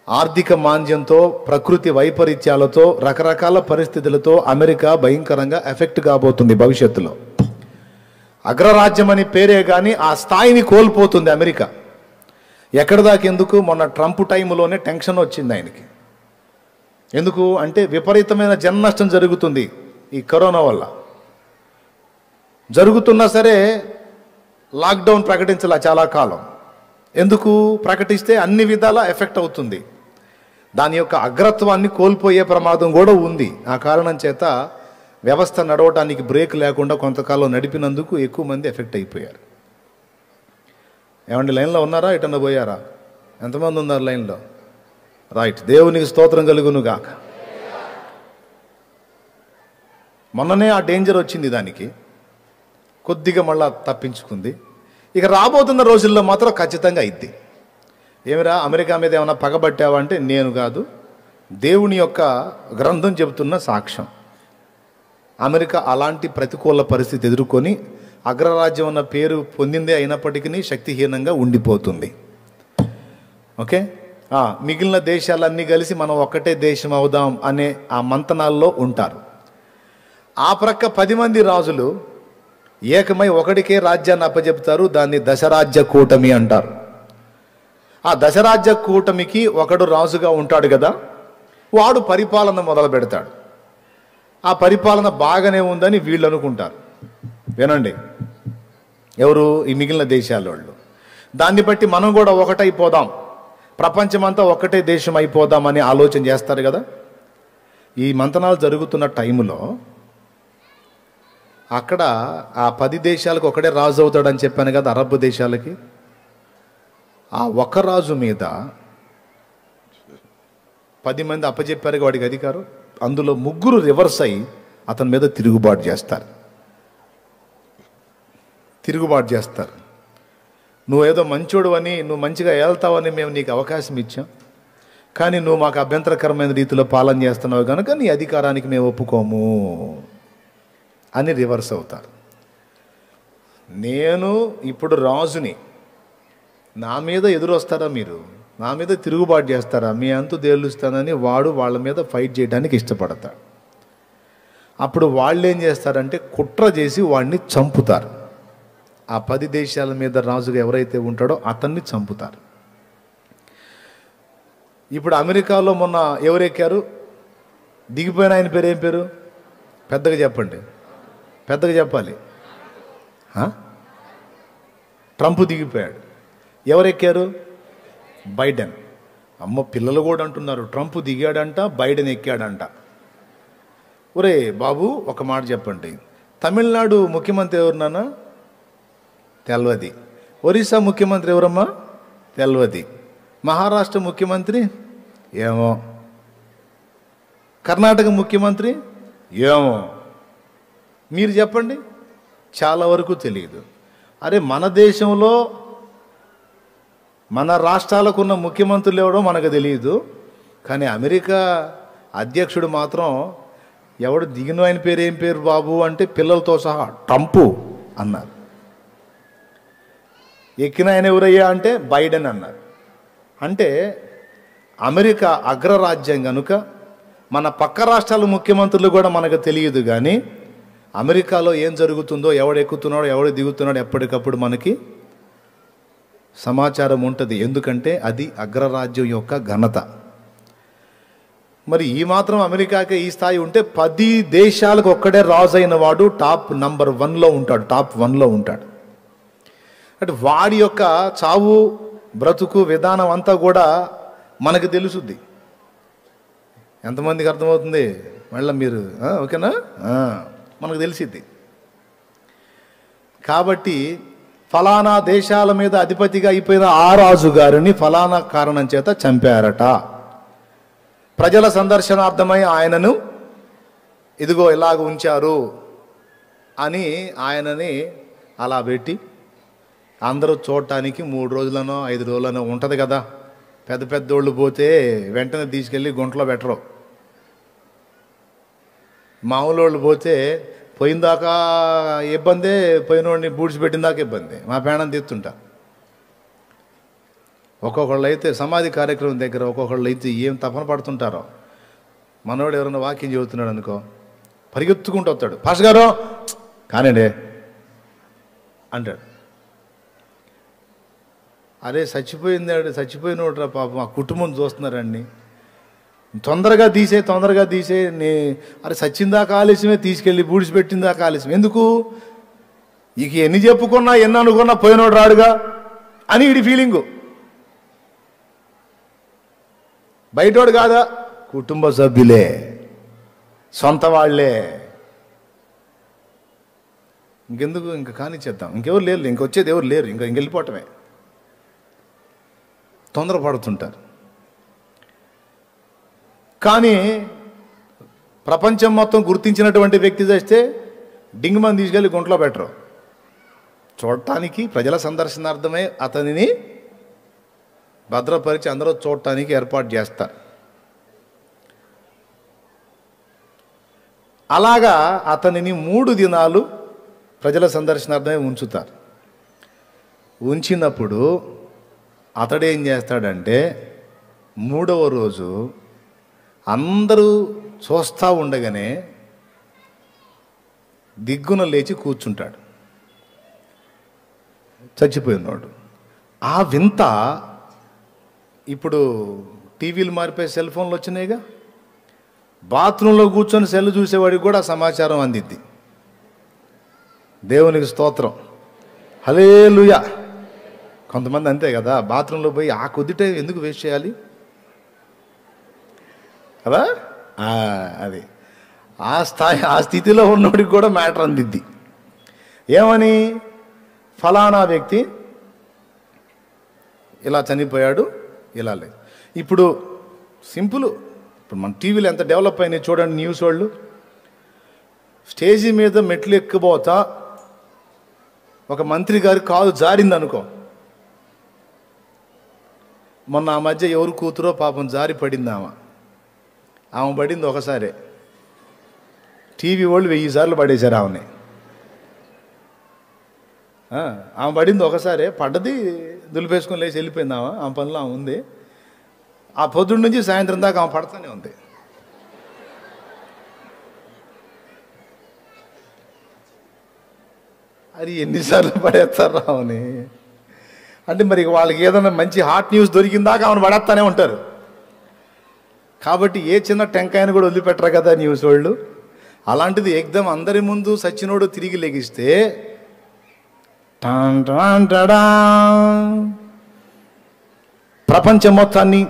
ఆర్థిక మాంద్యంతో, ప్రకృతి వైపరీత్యాలతో, రకరకాల పరిస్థితులతో అమెరికా భయంకరంగా ఎఫెక్ట్ కాబోతుంది. భవిష్యత్తులో అగ్రరాజ్యం అని పేరే కానీ ఆ స్థాయిని కోల్పోతుంది అమెరికా. ఎక్కడి దాకా ఎందుకు? మొన్న ట్రంప్ టైంలోనే టెన్షన్ వచ్చింది ఆయనకి. ఎందుకు అంటే విపరీతమైన జన నష్టం జరుగుతుంది ఈ కరోనా వల్ల. జరుగుతున్నా సరే లాక్డౌన్ ప్రకటించాల చాలా కాలం. ఎందుకు ప్రకటిస్తే అన్ని విధాలా ఎఫెక్ట్ అవుతుంది. దాని యొక్క అగ్రత్వాన్ని కోల్పోయే ప్రమాదం కూడా ఉంది. ఆ కారణం చేత వ్యవస్థ నడవటానికి బ్రేక్ లేకుండా కొంతకాలం నడిపినందుకు ఎక్కువ మంది ఎఫెక్ట్ అయిపోయారు. ఏమండి, లైన్లో ఉన్నారా? ఎటన్నా పోయారా? ఎంతమంది ఉన్నారు లైన్లో? రైట్, దేవునికి స్తోత్రం కలుగును గాక. మొన్ననే ఆ డేంజర్ వచ్చింది, దానికి కొద్దిగా మళ్ళా తప్పించుకుంది. ఇక రాబోతున్న రోజుల్లో మాత్రం ఖచ్చితంగా అయింది. ఏమిరా అమెరికా మీద ఏమైనా పగబట్టావా అంటే నేను కాదు, దేవుని యొక్క గ్రంథం చెబుతున్న సాక్ష్యం. అమెరికా అలాంటి ప్రతికూల పరిస్థితి ఎదుర్కొని అగ్రరాజ్యం అన్న పేరు పొందిందే అయినప్పటికీ శక్తిహీనంగా ఉండిపోతుంది. ఓకే, మిగిలిన దేశాలన్నీ కలిసి మనం ఒక్కటే దేశం అవుదాం అనే ఆ మంతనాల్లో ఉంటారు. ఆ ప్రక్క 10 మంది రాజులు ఏకమై ఒకడికే రాజ్యాన్ని అప్పచెప్తారు. దాన్ని దశరాజ్య కూటమి అంటారు. ఆ దశరాజ్య కూటమికి ఒకడు రాజుగా ఉంటాడు కదా, వాడు పరిపాలన మొదలు పెడతాడు. ఆ పరిపాలన బాగానే ఉందని వీళ్ళు అనుకుంటారు. వినండి, ఎవరు? ఈ మిగిలిన దేశాల వాళ్ళు. దాన్ని బట్టి మనం కూడా ఒకటైపోదాం, ప్రపంచమంతా ఒక్కటే దేశం అయిపోదామని ఆలోచన చేస్తారు కదా. ఈ మంతనాలు జరుగుతున్న టైంలో అక్కడ ఆ 10 దేశాలకు ఒకటే రాజు అవుతాడని చెప్పాను కదా, అరబ్ దేశాలకి. ఆ ఒక రాజు మీద 10 మంది అప్పచెప్పారు వాడికి అధికారం. అందులో 3 రివర్స్ అయ్యి అతని మీద తిరుగుబాటు చేస్తారు. నువ్వేదో మంచోడు అని, నువ్వు మంచిగా వెళ్తావని మేము నీకు అవకాశం ఇచ్చాం, కానీ నువ్వు మాకు అభ్యంతరకరమైన రీతిలో పాలన చేస్తున్నావు కనుక నీ అధికారానికి మేము ఒప్పుకోము అని రివర్స్ అవుతారు. నేను ఇప్పుడు రాజుని, నా మీద ఎదురొస్తారా మీరు? నా మీద తిరుగుబాటు చేస్తారా? మీ అంతు తేలుస్తానని వాడు వాళ్ళ మీద ఫైట్ చేయడానికి ఇష్టపడతాడు. అప్పుడు వాళ్ళు ఏం చేస్తారంటే కుట్ర చేసి వాడిని చంపుతారు. ఆ 10 దేశాల మీద రాజుగా ఎవరైతే ఉంటాడో అతన్ని చంపుతారు. ఇప్పుడు అమెరికాలో మొన్న ఎవరెక్కారు? దిగిపోయిన ఆయన పేరు ఏం పేరు? పెద్దగా చెప్పండి, పెద్దగా చెప్పాలి. ట్రంప్ దిగిపోయాడు. ఎవరెక్కారు? బైడెన్. అమ్మ, పిల్లలు కూడా అంటున్నారు ట్రంప్ దిగాడంట, బైడెన్ ఎక్కాడంట. ఒరే బాబు, ఒక మాట చెప్పండి, తమిళనాడు ముఖ్యమంత్రి ఎవరు నాన్న? తెల్వది. ఒరిస్సా ముఖ్యమంత్రి ఎవరమ్మా? తెల్వది. మహారాష్ట్ర ముఖ్యమంత్రి ఏమో. కర్ణాటక ముఖ్యమంత్రి ఏమో. మీరు చెప్పండి, చాలా వరకు తెలియదు. అరే, మన దేశంలో మన రాష్ట్రాలకు ఉన్న ముఖ్యమంత్రులు ఎవడో మనకు తెలియదు, కానీ అమెరికా అధ్యక్షుడు మాత్రం ఎవడు దిగిన ఆయన పేరు ఏం పేరు బాబు అంటే పిల్లలతో సహా ట్రంపు అన్నారు. ఎక్కిన ఆయన ఎవరయ్యా అంటే బైడెన్ అన్నారు. అంటే అమెరికా అగ్రరాజ్యం కనుక మన పక్క రాష్ట్రాల ముఖ్యమంత్రులు కూడా మనకు తెలియదు, కానీ అమెరికాలో ఏం జరుగుతుందో, ఎవడు ఎక్కుతున్నాడో ఎవడు దిగుతున్నాడో ఎప్పటికప్పుడు మనకి సమాచారం ఉంటుంది. ఎందుకంటే అది అగ్రరాజ్యం యొక్క ఘనత. మరి ఈ మాత్రం అమెరికాకే ఈ స్థాయి ఉంటే 10 దేశాలకు ఒక్కడే రాజు అయిన వాడు టాప్ నంబర్ 1లో ఉంటాడు, టాప్ 1లో ఉంటాడు. అంటే వాడి యొక్క చావు బ్రతుకు విధానం అంతా కూడా మనకు తెలుసుద్ది. ఎంతమందికి అర్థమవుతుంది? మళ్ళీ మీరు ఓకేనా? మనకు తెలిసిద్ది. కాబట్టి ఫలానా దేశాల మీద అధిపతిగా అయిపోయిన ఆ రాజు గారిని ఫలానా కారణం చేత చంపారట. ప్రజల సందర్శనార్థమై ఆయనను ఇదిగో ఇలాగ ఉంచారు అని ఆయనని అలా పెట్టి అందరూ చూడటానికి 3 రోజులనో 5 రోజులనో ఉంటుంది కదా. పెద్ద పెద్దోళ్ళు పోతే వెంటనే తీసుకెళ్ళి గుంటలో పెట్టరు. మామూలు వాళ్ళు పోతే పోయిందాకా ఇబ్బందే, పోయినోడిని బూడ్చిపెట్టిన దాకా ఇబ్బంది. మా పేణం తీస్తుంటా. ఒక్కొక్కళ్ళు అయితే సమాధి కార్యక్రమం దగ్గర ఒక్కొక్కళ్ళు అయితే ఏం తపన పడుతుంటారో. మనోడు ఎవరైనా వాక్యం చెబుతున్నాడు అనుకో, పరిగెత్తుకుంటూ వస్తాడు, పాస్టర్ గారు కానండి అంటాడు. అరే చచ్చిపోయినోడు రా పాపం, ఆ కుటుంబం చూస్తున్నారండి, తొందరగా తీసే అరే సచ్చిందాకా ఆలస్యమే, తీసుకెళ్ళి బూడిచిపెట్టిందాకా ఆలస్యం ఎందుకు, ఇక ఎన్ని చెప్పుకున్నా ఎన్ని అనుకున్నా పోయినోడు రాడుగా అని వీడి ఫీలింగు. బయటోడు కాదా, కుటుంబ సభ్యులే, సొంత వాళ్ళే. ఇంకెందుకు, ఇంకా కానిచ్చేద్దాం, ఇంకెవరు లేరు, ఇంకొచ్చేది ఎవరు లేరు, ఇంకెళ్ళిపోవటమే. తొందరపడుతుంటారు. కానీ ప్రపంచం మొత్తం గుర్తించినటువంటి వ్యక్తి చేస్తే డింగ్మని తీసుకెళ్ళి గుంట్లో పెట్టరు. చూడటానికి ప్రజల సందర్శనార్థమే అతనిని భద్రపరిచి అందరూ చూడటానికి ఏర్పాటు చేస్తారు. అలాగా అతనిని 3 దినాలు ప్రజల సందర్శనార్థమే ఉంచుతారు. ఉంచినప్పుడు అతడేం చేస్తాడంటే 3వ రోజు అందరూ చూస్తూ ఉండగానే దిగ్గున లేచి కూర్చుంటాడు చచ్చిపోయినోడు. ఆ వింత ఇప్పుడు టీవీలు మారిపోయి సెల్ ఫోన్లు వచ్చినాయిగా. బాత్రూంలో కూర్చొని సెల్ చూసేవాడికి కూడా సమాచారం అందిద్ది. దేవునికి స్తోత్రం, హల్లెలూయా. కొంతమంది అంతే కదా, బాత్రూంలో పోయి ఆ కొద్ది టైం ఎందుకు వేస్ట్ చేయాలి కదా, అది ఆ స్థితిలో ఉన్నోడికి కూడా మ్యాటర్ అందిద్ది. ఏమని, ఫలానా వ్యక్తి ఇలా చనిపోయాడు, ఇలా లేదు. ఇప్పుడు సింపుల్, ఇప్పుడు మన టీవీలో ఎంత డెవలప్ అయినాయి చూడండి. న్యూస్ వాళ్ళు స్టేజీ మీద మెట్లు ఎక్కిపోతా ఒక మంత్రి గారి కాలు జారింది అనుకో. మొన్న ఆ మధ్య ఎవరు కూతురో పాపం జారి పడింది. ఆమె పడింది ఒకసారే, టీవీ వాళ్ళు 1000 సార్లు పడేశారు ఆమెని. ఆమె పడింది ఒకసారే, పడ్డది, దులిపేసుకొని లేచి వెళ్ళిపోయింది. ఆమె పనిలో ఆమె ఉంది. ఆ పొద్దున్న నుంచి సాయంత్రం దాకా ఆమె పడుతూనే ఉంది. అది ఎన్నిసార్లు పడేస్తారు ఆమెని అంటే, మరి వాళ్ళకి ఏదైనా మంచి హాట్ న్యూస్ దొరికిందాక ఆమెను పడేస్తానే ఉంటారు. కాబట్టి ఏ చిన్న టెంకాయని కూడా వదిలిపెట్టరు కదా న్యూస్ వాళ్ళు. అలాంటిది ఏకదం అందరి ముందు సచ్చినోడు తిరిగి లెగిస్తే ప్రపంచం మొత్తాన్ని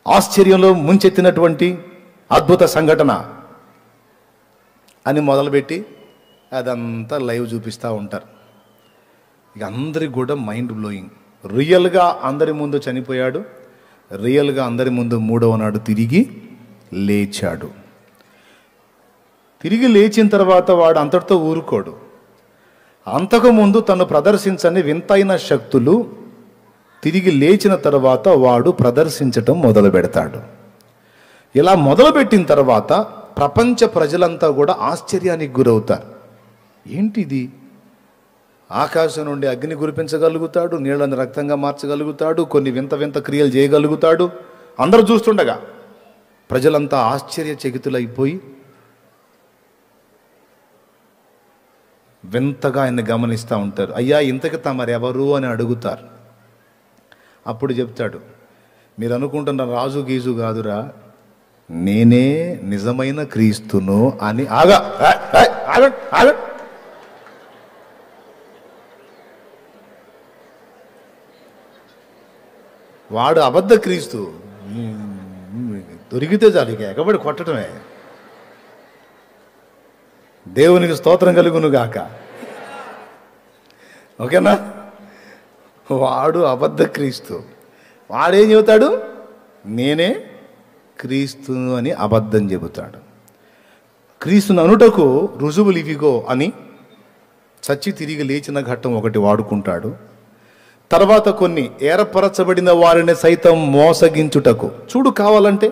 ఆశ్చర్యంలో ముంచెత్తినటువంటి అద్భుత సంఘటన అని మొదలుపెట్టి అదంతా లైవ్ చూపిస్తూ ఉంటారు. ఇక అందరికి కూడా మైండ్ బ్లోయింగ్. రియల్గా అందరి ముందు చనిపోయాడు, రియల్గా అందరి ముందు 3వ నాడు తిరిగి లేచాడు. తిరిగి లేచిన తర్వాత వాడు అంతటితో ఊరుకోడు. అంతకుముందు తను ప్రదర్శించని వింతైన శక్తులు తిరిగి లేచిన తర్వాత వాడు ప్రదర్శించటం మొదలు పెడతాడు. ఇలా మొదలుపెట్టిన తర్వాత ప్రపంచ ప్రజలంతా కూడా ఆశ్చర్యానికి గురవుతారు. ఏంటిది, ఆకాశం నుండి అగ్ని కురిపించగలుగుతాడు, నీళ్ళని రక్తంగా మార్చగలుగుతాడు, కొన్ని వింత వింత క్రియలు చేయగలుగుతాడు. అందరూ చూస్తుండగా ప్రజలంతా ఆశ్చర్యచకితులైపోయి వింతగా ఆయన్ని గమనిస్తూ ఉంటారు. అయ్యా ఇంతకి తమరెవరు అని అడుగుతారు. అప్పుడు చెప్తాడు, మీరు అనుకుంటున్న రాజు గీజు కాదురా, నేనే నిజమైన క్రీస్తును అని. వాడు అబద్ధ క్రీస్తు, దొరికితే చాలు ఇక ఎగబడి కొట్టడమే. దేవునికి స్తోత్రం కలుగును గాక. ఓకేనా? వాడు అబద్ధ క్రీస్తు. వాడేం చెబుతాడు? నేనే క్రీస్తు అని అబద్ధం చెబుతాడు. క్రీస్తుని అనుటకు రుజువులు ఇవిగో అని చచ్చి తిరిగి లేచిన ఘట్టం ఒకటి వాడుకుంటాడు. తర్వాత కొన్ని ఏర్పరచబడిన వారిని సైతం మోసగించుటకు. చూడు, కావాలంటే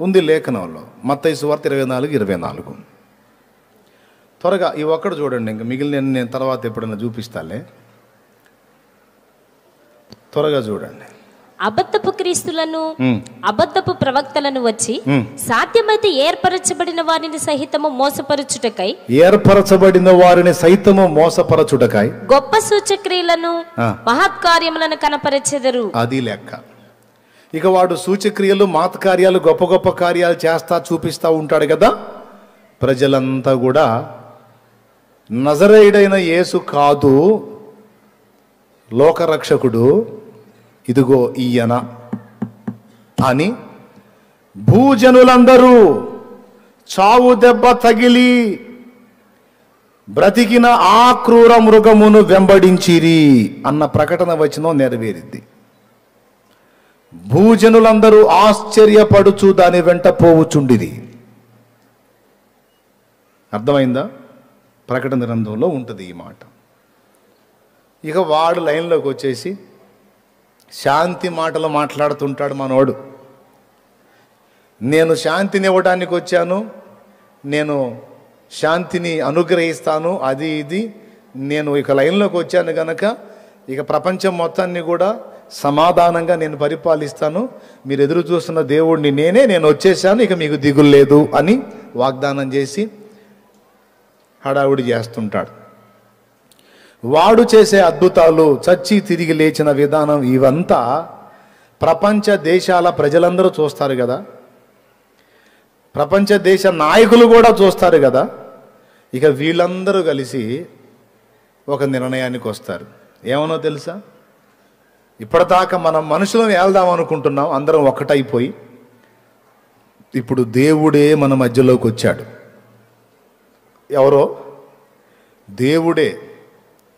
ఉంది లేఖనంలో, మత్తయి సువార్త 24:24. త్వరగా ఈ ఒక్కడు చూడండి, ఇంకా మిగిలిన నేను తర్వాత ఎప్పుడైనా చూపిస్తాలే. త్వరగా చూడండి. అబద్ధపు క్రీస్తులను అబద్ధపు ప్రవక్తలను వచ్చి సాధ్యమైతే ఏర్పరచబడిన వారిని సహితము మోసపరచుటకై గొప్ప సూచక్రియలను మహత్కార్యములను కనపరచెదరు. అది లెక్క. ఇక వాడు సూచక్రియలు మహత్కార్యాలు గొప్ప గొప్ప కార్యాలు చేస్తా చూపిస్తా ఉంటాడు కదా. ప్రజలంతా కూడా నజరేయుడైన యేసు కాదు లోకరక్షకుడు, ఇదిగో ఈయన అని భూజనులందరూ చావు దెబ్బ తగిలి బ్రతికిన ఆ క్రూర మృగమును వెంబడించిరి అన్న ప్రకటన వచనం నెరవేరింది. భూజనులందరూ ఆశ్చర్యపడుచు దాని వెంట పోవుచుండిరి. అర్థమైందా? ప్రకటన గ్రంథంలో ఉంటుంది ఈ మాట. ఇక వాడు లైన్లోకి వచ్చేసి శాంతి మాటలు మాట్లాడుతుంటాడు మనోడు. నేను శాంతిని ఇవ్వడానికి వచ్చాను, నేను శాంతిని అనుగ్రహిస్తాను, అది ఇది. నేను ఇక లైన్లోకి వచ్చాను కనుక ఇక ప్రపంచం మొత్తాన్ని కూడా సమాధానంగా నేను పరిపాలిస్తాను, మీరు ఎదురు చూస్తున్న దేవుడిని నేను వచ్చేసాను, ఇక మీకు దిగులు లేదు అని వాగ్దానం చేసి హడావుడి చేస్తుంటాడు. వాడు చేసే అద్భుతాలు, చచ్చి తిరిగి లేచిన విధానం, ఇవంతా ప్రపంచ దేశాల ప్రజలందరూ చూస్తారు కదా, ప్రపంచ దేశ నాయకులు కూడా చూస్తారు కదా. ఇక వీళ్ళందరూ కలిసి ఒక నిర్ణయానికి వస్తారు. ఏమనో తెలుసా? ఇప్పటిదాకా మనం మనుషులను వెళ్దాం అనుకుంటున్నాం, అందరం ఒక్కటైపోయి. ఇప్పుడు దేవుడే మన మధ్యలోకి వచ్చాడు. ఎవరో దేవుడే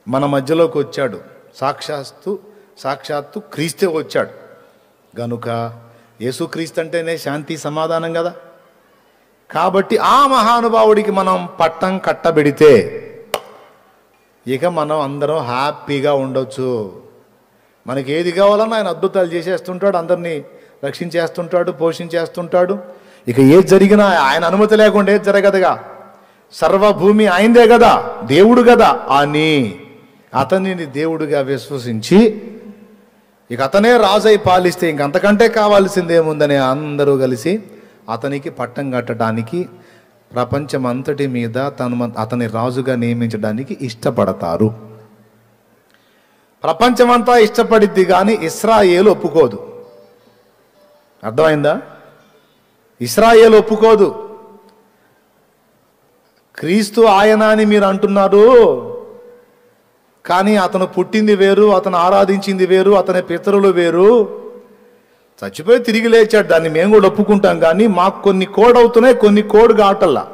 మన మధ్యలోకి వచ్చాడు. సాక్షాత్తు క్రీస్తే వచ్చాడు గనుక యేసుక్రీస్తు అంటేనే శాంతి సమాధానం కదా. కాబట్టి ఆ మహానుభావుడికి మనం పట్టం కట్టబెడితే ఇక మనం అందరం హ్యాపీగా ఉండొచ్చు. మనకి ఏది కావాలన్నా ఆయన అద్భుతాలు చేసేస్తుంటాడు, అందరినీ రక్షించేస్తుంటాడు, పోషించేస్తుంటాడు. ఇక ఏది జరిగినా ఆయన అనుమతి లేకుండా ఏది జరగదుగా. సర్వభూమి ఆయనదే కదా, దేవుడు కదా అని అతనిని దేవుడిగా విశ్వసించి ఇక అతనే రాజై పాలిస్తే ఇంకంతకంటే కావాల్సిందేముందని అందరూ కలిసి అతనికి పట్టం కట్టడానికి, ప్రపంచమంతటి మీద అతని రాజుగా నియమించడానికి ఇష్టపడతారు. ప్రపంచమంతా ఇష్టపడిద్ది కానీ ఇశ్రాయేలు ఒప్పుకోదు. అర్థమైందా? ఇశ్రాయేలు ఒప్పుకోదు. క్రీస్తు ఆయన అని మీరు అంటున్నారు, కానీ అతను పుట్టింది వేరు, అతను ఆరాధించింది వేరు, అతని పితరులు వేరు. చచ్చిపోయి తిరిగి లేచాడు, దాన్ని మేము కూడా ఒప్పుకుంటాం. కానీ మాకు కొన్ని కోడ్ అవుతున్నాయి, కొన్ని కోడ్ కావటల్లా.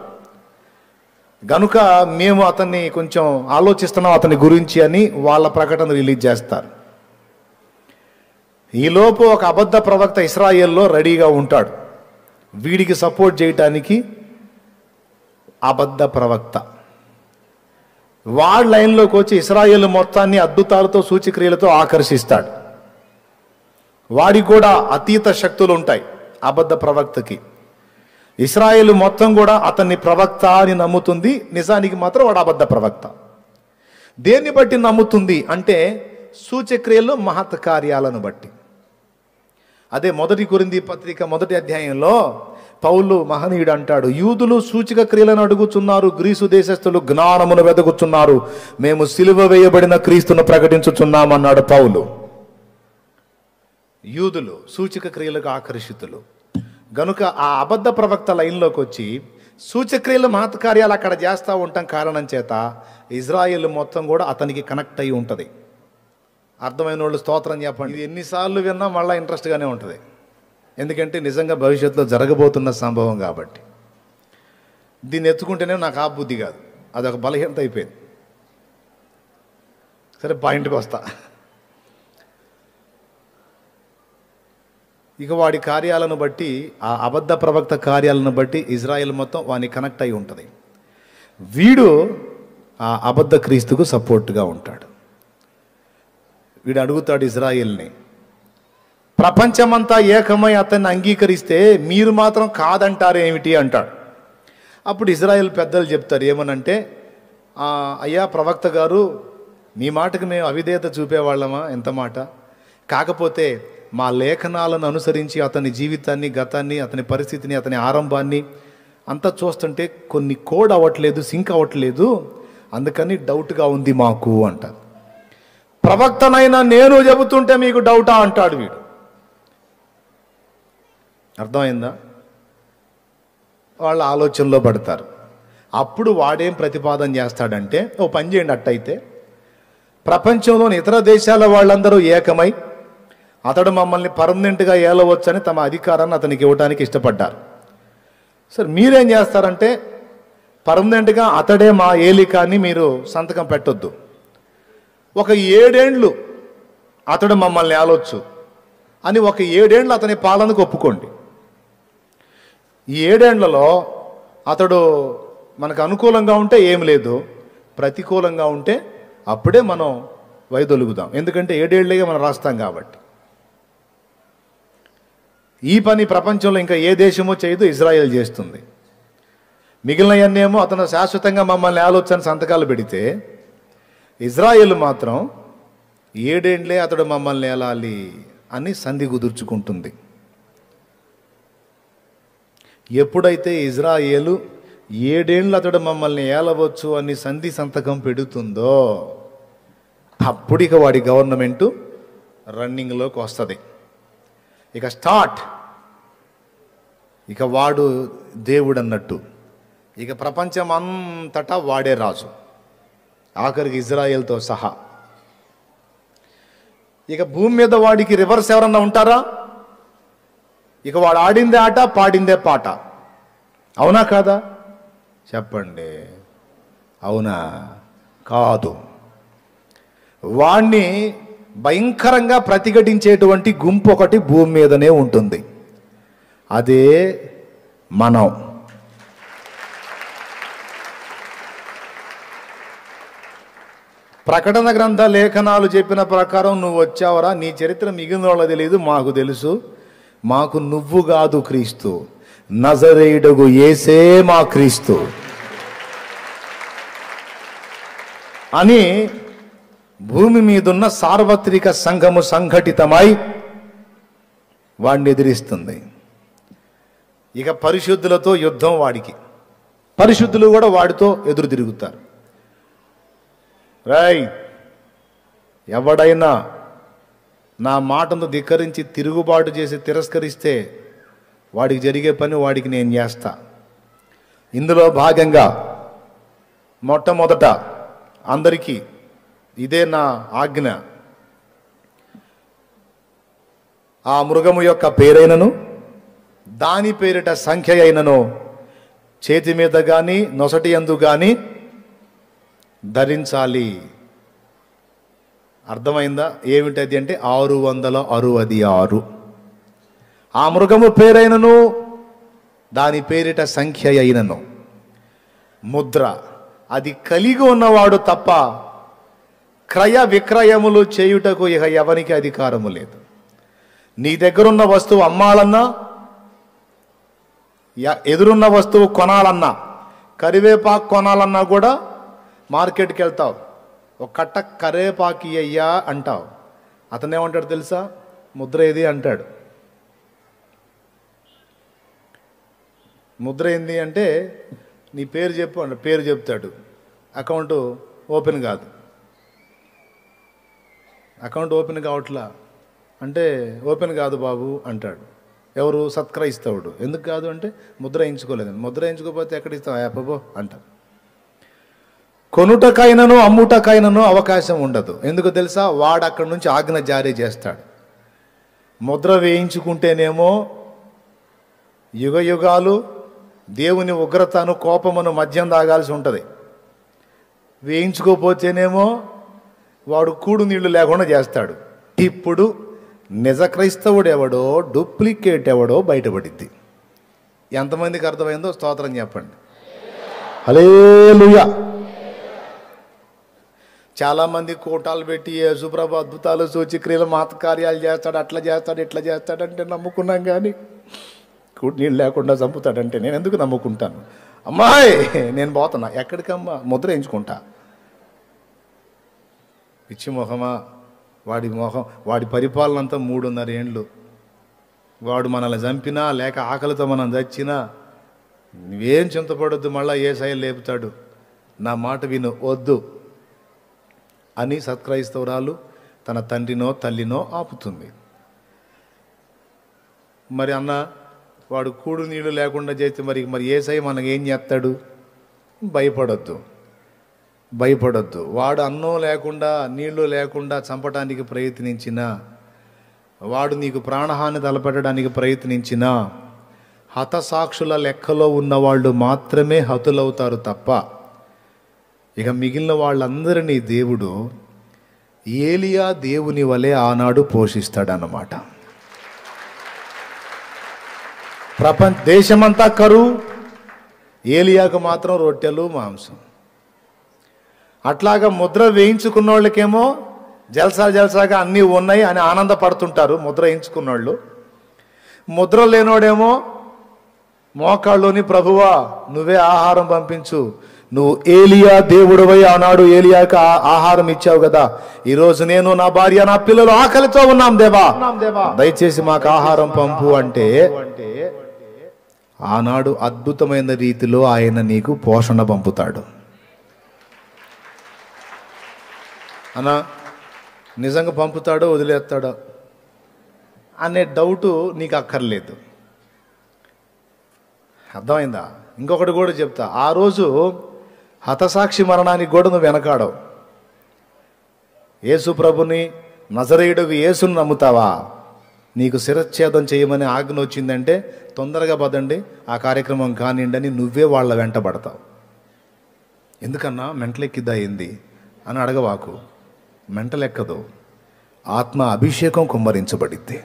గనుక మేము అతన్ని కొంచెం ఆలోచిస్తున్నాం అతని గురించి అని వాళ్ళ ప్రకటన రిలీజ్ చేస్తారు. ఈలోపు ఒక అబద్ధ ప్రవక్త ఇశ్రాయేల్లో రెడీగా ఉంటాడు. వీడికి సపోర్ట్ చేయటానికి అబద్ధ ప్రవక్త వాడి లైన్లోకి వచ్చి ఇశ్రాయేలు మొత్తాన్ని అద్భుతాలతో సూచక్రియలతో ఆకర్షిస్తాడు. వాడికి కూడా అతీత శక్తులు ఉంటాయి అబద్ధ ప్రవక్తకి. ఇశ్రాయేలు మొత్తం కూడా అతన్ని ప్రవక్త అని నమ్ముతుంది, నిజానికి మాత్రం వాడు అబద్ధ ప్రవక్త. దేన్ని బట్టి నమ్ముతుంది అంటే సూచక్రియలు మహత్ కార్యాలను బట్టి. అదే 1 కొరింథీ పత్రిక 1వ అధ్యాయంలో పౌలు మహనీయుడు అంటాడు, యూదులు సూచక క్రియలను అడుగుచున్నారు, గ్రీసు దేశస్థులు జ్ఞానమును వెతుకుచున్నారు, మేము సిలువ వేయబడిన క్రీస్తును ప్రకటించుచున్నామన్నాడు పౌలు. యూదులు సూచక క్రియలకు ఆకర్షితులు గనుక ఆ అబద్ధ ప్రవక్త లైన్లోకి వచ్చి సూచక్రియలు మహత్కార్యాలు అక్కడ చేస్తూ ఉంటాం కారణం చేత ఇజ్రాయేల్ మొత్తం కూడా అతనికి కనెక్ట్ అయి ఉంటుంది. అర్థమైన వాళ్ళు స్తోత్రం చెప్పండి. ఇది ఎన్నిసార్లు విన్నా మళ్ళీ ఇంట్రెస్ట్గానే ఉంటుంది, ఎందుకంటే నిజంగా భవిష్యత్తులో జరగబోతున్న సంభవం కాబట్టి. దీన్ని ఎత్తుకుంటేనే నాకు ఆ బుద్ధి కాదు, అదొక బలహీనత అయిపోయింది. సరే పాయింట్కి వస్తా. ఇక వాడి కార్యాలను బట్టి, ఆ అబద్ధ ప్రవక్త కార్యాలను బట్టి ఇజ్రాయెల్ మొత్తం వాని కనెక్ట్ అయి ఉంటుంది. వీడు ఆ అబద్ధ క్రీస్తుకు సపోర్ట్గా ఉంటాడు. వీడు అడుగుతాడు ఇజ్రాయెల్ని, ప్రపంచమంతా ఏకమై అతన్ని అంగీకరిస్తే మీరు మాత్రం కాదంటారేమిటి అంటాడు. అప్పుడు ఇజ్రాయెల్ పెద్దలు చెప్తారు ఏమనంటే, అయ్యా ప్రవక్త గారు, మీ మాటకు మేము అవిధేయత చూపేవాళ్ళమా? ఎంత మాట! కాకపోతే మా లేఖనాలను అనుసరించి అతని జీవితాన్ని, గతాన్ని, అతని పరిస్థితిని, అతని ఆరంభాన్ని అంతా చూస్తుంటే కొన్ని కోడ్ అవ్వట్లేదు, సింక్ అవ్వట్లేదు, అందుకని డౌట్గా ఉంది మాకు అంటారు. ప్రవక్తనైనా నేను చెబుతుంటే మీకు డౌటా అంటాడు వీడు. అర్థమైందా? వాళ్ళ ఆలోచనలో పడతారు. అప్పుడు వాడేం ప్రతిపాదన చేస్తాడంటే, ఓ పని చేయండి, అట్టయితే ప్రపంచంలోని ఇతర దేశాల వాళ్ళందరూ ఏకమై అతడు మమ్మల్ని పర్మనెంట్గా ఏలవచ్చని తమ అధికారాన్ని అతనికి ఇవ్వడానికి ఇష్టపడ్డారు. సరే మీరేం చేస్తారంటే, పర్మనెంట్గా అతడే మా ఏలికాన్ని మీరు సంతకం పెట్టొద్దు, ఒక 7 ఏండ్లు అతడు మమ్మల్ని ఏలవచ్చు అని ఒక 7 ఏండ్లు అతని పాలనకు ఒప్పుకోండి. ఈ 7 ఏండ్లలో అతడు మనకు అనుకూలంగా ఉంటే ఏం లేదు, ప్రతికూలంగా ఉంటే అప్పుడే మనం వైదొలుగుదాం. ఎందుకంటే 7 ఏళ్ళగా మనం రాస్తాం కాబట్టి. ఈ పని ప్రపంచంలో ఇంకా ఏ దేశమో చేయదు, ఇజ్రాయెల్ చేస్తుంది. మిగిలినవన్నేమో అతను శాశ్వతంగా మమ్మల్ని ఆలోచన సంతకాలు పెడితే, ఇజ్రాయెల్ మాత్రం 7 ఏండ్లే అతడు మమ్మల్ని ఏలాలి అని సంధి కుదుర్చుకుంటుంది. ఎప్పుడైతే ఇజ్రాయేలు 7 ఏండ్లు అతడు మమ్మల్ని ఏలవచ్చు అని సంధి సంతకం పెడుతుందో అప్పుడు ఇక వాడి గవర్నమెంటు రన్నింగ్లోకి వస్తుంది. ఇక స్టార్ట్. ఇక వాడు దేవుడు అన్నట్టు. ఇక ప్రపంచం అంతటా వాడే రాజు, ఆఖరికి ఇజ్రాయెల్తో సహా. ఇక భూమి మీద వాడికి రివర్స్ ఎవరన్నా ఉంటారా? ఇక వాడు ఆడిందే ఆట, పాడిందే పాట. అవునా కాదా? చెప్పండి. అవునా కాదు? వాణ్ణి భయంకరంగా ప్రతిఘటించేటువంటి గుంపు ఒకటి భూమి మీదనే ఉంటుంది. అదే మనం. ప్రకటన గ్రంథ లేఖనాలు చెప్పిన ప్రకారం నువ్వు వచ్చావరా, నీ చరిత్ర మిగిలిన వాళ్ళకి తెలియదు, మాకు తెలుసు. మాకు నువ్వు కాదు క్రీస్తు, నజరేయుడగు యేసే మా క్రీస్తు అని భూమి మీదున్న సార్వత్రిక సంఘము సంఘటితమై వాడిని ఎదిరిస్తుంది. ఇక పరిశుద్ధులతో యుద్ధం వాడికి. పరిశుద్ధులు కూడా వాడితో ఎదురు తిరుగుతారు. ఎవడైనా నా మాటను ధిక్కరించి తిరుగుబాటు చేసి తిరస్కరిస్తే వాడికి జరిగే పని వాడికి నేను చేస్తా. ఇందులో భాగంగా మొట్టమొదట అందరికీ ఇదే నా ఆజ్ఞ, ఆ మృగము యొక్క పేరైనను దాని పేరిట సంఖ్య అయినను చేతి మీద కానీ నొసటి యందు కానీ ధరించాలి. అర్థమైందా? ఏమిటది అంటే 666. ఆ మృగము పేరైనను దాని పేరిట సంఖ్య అయినను ముద్ర. అది కలిగి ఉన్నవాడు తప్ప క్రయ విక్రయములు చేయుటకు ఇక ఎవరికి అధికారము లేదు. నీ దగ్గరున్న వస్తువు అమ్మాలన్నా, ఎదురున్న వస్తువు కొనాలన్నా, కరివేపాకు కొనాలన్నా కూడా మార్కెట్కి వెళ్తావు, ఒక కట్ట కరివేపాకు అయ్యా అంటావు. అతను ఏమంటాడు తెలుసా? ముద్ర ఏది అంటాడు. ముద్ర ఏంది అంటే నీ పేరు చెప్పు అంటే పేరు చెప్తాడు. అకౌంట్ ఓపెన్ కాదు. అకౌంట్ ఓపెన్ కావట్లా అంటే ఓపెన్ కాదు బాబు అంటాడు. ఎవరు? సత్క్రైస్తవుడు. ఎందుకు కాదు అంటే ముద్ర వేయించుకోలేదని. ముద్ర వేయించుకోకపోతే ఎక్కడ ఇస్తావు యాపబో అంటారు. కొనుటకైనను అమ్ముటకైనను అవకాశం ఉండదు. ఎందుకు తెలుసా? వాడు అక్కడి నుంచి ఆజ్ఞ జారీ చేస్తాడు. ముద్ర వేయించుకుంటేనేమో యుగ యుగాలు దేవుని ఉగ్రతను కోపమును మద్యం తాగాల్సి ఉంటుంది. వేయించుకోపోతేనేమో వాడు కూడు నీళ్లు లేకుండా చేస్తాడు. ఇప్పుడు నిజ క్రైస్తవుడు ఎవడో డూప్లికేట్ ఎవడో బయటపడిద్ది. ఎంతమందికి అర్థమైందో స్తోత్రం చెప్పండి. హల్లెలూయా. చాలామంది కోటాలు పెట్టి యేసుప్రభు అద్భుతాలు సూచక్రియలు మాతకార్యాలు చేస్తాడు, అట్లా చేస్తాడు ఇట్లా చేస్తాడంటే నమ్ముకున్నాం, కానీ కూడు నీళ్ళు లేకుండా చంపుతాడంటే నేను ఎందుకు నమ్ముకుంటాను? అమ్మాయి నేను పోతున్నా, ఎక్కడికమ్మా? ముద్ర వేయించుకుంటా. పిచ్చి మొహమా, వాడి పరిపాలన అంతా 3.5 ఏండ్లు. వాడు మనల్ని చంపినా లేక ఆకలితో మనం చచ్చినా నువ్వేం చింతపడొద్దు, మళ్ళా యేసయ్య లేపుతాడు. నా మాట విను, వద్దు అని సత్క్రైస్తవురాలు తన తండ్రినో తల్లినో ఆపుతుంది. మరి అన్న వాడు కూడు నీళ్ళు లేకుండా చేస్తే మరి యేసయ్య మనకేం చేస్తాడు? భయపడొద్దు. వాడు అన్నం లేకుండా నీళ్లు లేకుండా చంపడానికి ప్రయత్నించినా, వాడు నీకు ప్రాణహాని తలపెట్టడానికి ప్రయత్నించినా హతసాక్షుల లెక్కలో ఉన్నవాళ్ళు మాత్రమే హతులవుతారు తప్ప ఇక మిగిలిన వాళ్ళందరినీ దేవుడు ఏలియా దేవుని వలె ఆనాడు పోషిస్తాడన్నమాట. దేశమంతా కరువు, ఏలియాకు మాత్రం రొట్టెలు మాంసం. అట్లాగా ముద్ర వేయించుకున్న వాళ్ళకేమో జల్సాగా అన్నీ ఉన్నాయి అని ఆనందపడుతుంటారు ముద్ర వేయించుకున్న వాళ్ళు. ముద్ర లేనోడేమో మోకాళ్ళలోని ప్రభువా నువ్వే ఆహారం పంపించు, నువ్వు ఏలియా దేవుడివై ఆనాడు ఏలియాకి ఆహారం ఇచ్చావు కదా, ఈరోజు నేను నా భార్య నా పిల్లలు ఆకలితో ఉన్నాం దేవా, దయచేసి మాకు ఆహారం పంపు అంటే ఆనాడు అద్భుతమైన రీతిలో ఆయన నీకు పోషణ పంపుతాడు. అన్నా నిజంగా పంపుతాడో వదిలేస్తాడో అనే డౌటు నీకు అక్కర్లేదు. అర్థమైందా? ఇంకొకటి కూడా చెప్తా, ఆ రోజు హతసాక్షి మరణానికి కూడా నువ్వు వెనకాడవు. యేసు ప్రభుని నజరేయుడుకు యేసుని నమ్ముతావా? నీకు శిరచ్ఛేదం చేయమని ఆజ్ఞ వచ్చిందంటే తొందరగా పదండి ఆ కార్యక్రమం కానివ్వండి అని నువ్వే వాళ్ళ వెంట పడతావు. ఎందుకన్నా మెంటలెక్కిద్దా ఏంది అని అడగవాకు. మెంటలెక్కదు, ఆత్మ అభిషేకం కుమ్మరించబడిద్ది.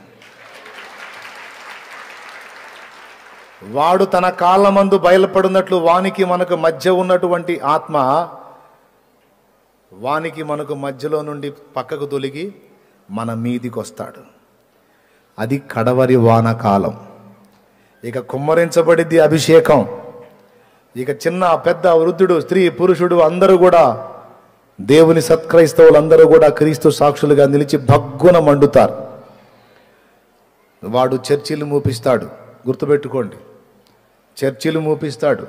వాడు తన కాళ్ళ మందు బయలుపడినట్లు వానికి మనకు మధ్య ఉన్నటువంటి ఆత్మ వానికి మనకు మధ్యలో నుండి పక్కకు తొలగి మన మీదికి వస్తాడు. అది కడవరి వానకాలం. ఇక కుమ్మరించబడిద్ది అభిషేకం. ఇక చిన్న పెద్ద వృద్ధుడు స్త్రీ పురుషుడు అందరూ కూడా దేవుని సత్క్రైస్తవులందరూ కూడా క్రీస్తు సాక్షులుగా నిలిచి భగ్గున మండుతారు. వాడు చర్చిలు మూపిస్తాడు. గుర్తుపెట్టుకోండి, చర్చిలు మూపిస్తాడు,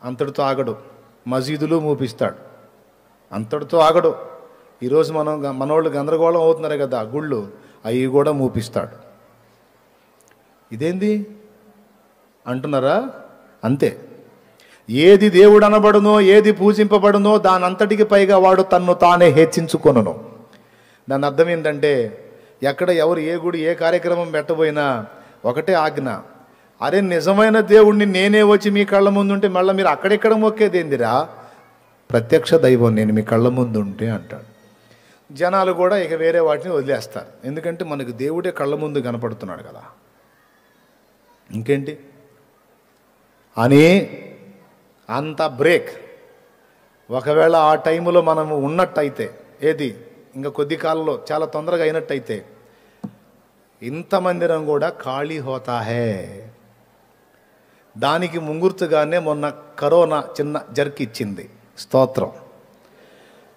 అంతటితో ఆగడు. మసీదులు మూపిస్తాడు, అంతటితో ఆగడు. ఈరోజు మనోళ్ళు గందరగోళం అవుతున్నారు కదా గుళ్ళు, అవి కూడా మూపిస్తాడు. ఇదేంది అంటున్నారా? అంతే. ఏది దేవుడు అనబడునో ఏది పూజింపబడునో దానంతటికి పైగా వాడు తన్ను తానే హెచ్చించుకొనును. దాని అర్థం ఏంటంటే ఎక్కడ ఎవరు ఏ గుడి ఏ కార్యక్రమం పెట్టబోయినా ఒకటే ఆజ్ఞ, అరే నిజమైన దేవుణ్ణి నేనే వచ్చి మీ కళ్ళ ముందు ఉంటే మళ్ళీ మీరు అక్కడెక్కడ మొక్కేదేందిరా, ప్రత్యక్ష దైవం నేను మీ కళ్ళ ముందు ఉంటే అంటాడు. జనాలు కూడా ఇక వేరే వాటిని వదిలేస్తారు, ఎందుకంటే మనకు దేవుడే కళ్ళ ముందు కనపడుతున్నాడు కదా, ఇంకేంటి అని అంత బ్రేక్. ఒకవేళ ఆ టైంలో మనము ఉన్నట్టయితే, ఏది ఇంకా కొద్ది కాలంలో చాలా తొందరగా అయినట్టయితే ఇంత మందిరం కూడా ఖాళీ హోతా హే. దానికి ముంగుర్తుగానే మొన్న కరోనా చిన్న జర్క్ ఇచ్చింది. స్తోత్రం.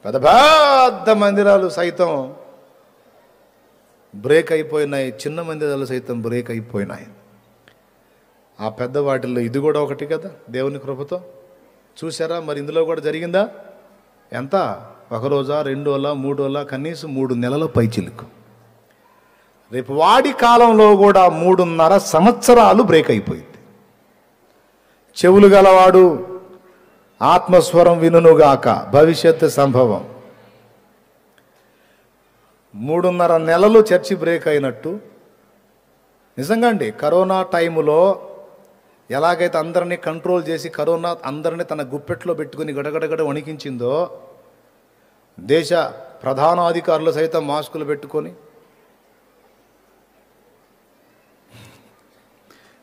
పెద్ద పెద్ద మందిరాలు సైతం బ్రేక్ అయిపోయినాయి, చిన్న మందిరాలు సైతం బ్రేక్ అయిపోయినాయి. ఆ పెద్ద వాటిల్లో ఇది కూడా ఒకటి కదా దేవుని కృపతో. చూసారా మరి ఇందులో కూడా జరిగిందా? ఎంత? 1 రోజా 2 రోజులా 3 రోజులా, కనీసం 3 నెలల పైచిలుకు. రేపు వాడి కాలంలో కూడా 3.5 సంవత్సరాలు బ్రేక్ అయిపోయింది. చెవులు గలవాడు ఆత్మస్వరం వినుగాక, భవిష్యత్తు సంభవం. 3.5 నెలలు చర్చి బ్రేక్ అయినట్టు. నిజంగా అండి, కరోనా టైములో ఎలాగైతే అందరినీ కంట్రోల్ చేసి కరోనా అందరినీ తన గుప్పెట్లో పెట్టుకుని గడగడగడ వణికించిందో, దేశ ప్రధానాధికారులు సైతం మాస్కులు పెట్టుకొని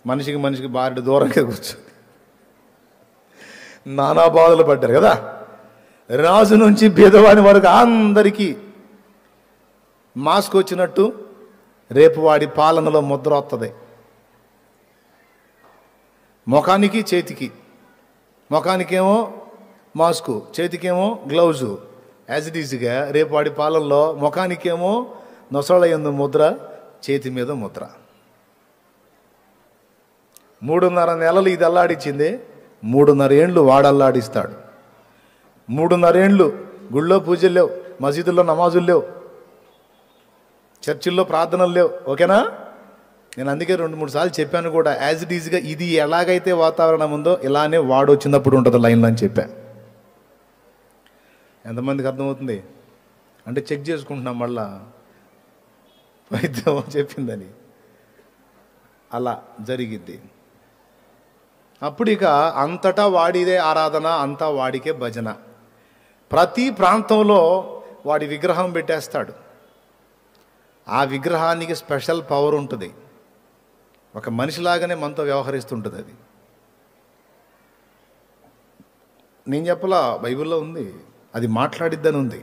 మనిషికి బారెడు దూరంగా కూర్చొని నానా బాధలు పడ్డారు కదా. రాజు నుంచి బీదవాని వరకు అందరికీ మాస్క్ వచ్చినట్టు రేపు వాడి పాలనలో ముద్ర వస్తుంది. ముఖానికి చేతికి, ముఖానికేమో మాస్కు, చేతికేమో గ్లౌజు. యాజ్ ఇట్ ఈజ్గా రేపు వాడి పాలనలో ముఖానికేమో నొసళ్ళ యందు ముద్ర, చేతి మీద ముద్ర. 3.5 నెలలు ఇది అల్లాడించింది, 3.5 ఏండ్లు వాడల్లాడిస్తాడు. 3.5 ఏండ్లు గుళ్ళో పూజలు లేవు, మసీదుల్లో నమాజులు లేవు, చర్చిల్లో ప్రార్థనలు లేవు. ఓకేనా? నేను అందుకే 2-3 సార్లు చెప్పాను కూడా, యాజ్ ఇట్ ఈజ్గా ఇది ఎలాగైతే వాతావరణం ఉందో ఇలానే వాడు వచ్చినప్పుడు ఉంటుంది లైన్లో అని చెప్పా. ఎంతమందికి అర్థమవుతుంది? అంటే చెక్ చేసుకుంటున్నాం మళ్ళా వైద్యం చెప్పిందని. అలా జరిగిద్ది. అప్పుడు ఇక అంతటా వాడిదే ఆరాధన, అంతా వాడికే భజన. ప్రతి ప్రాంతంలో వాడి విగ్రహం పెట్టేస్తాడు. ఆ విగ్రహానికి స్పెషల్ పవర్ ఉంటుంది. ఒక మనిషిలాగానే మనతో వ్యవహరిస్తుంటుంది అది. నేను చెప్పలా, బైబిల్లో ఉంది, అది మాట్లాడిద్దని ఉంది.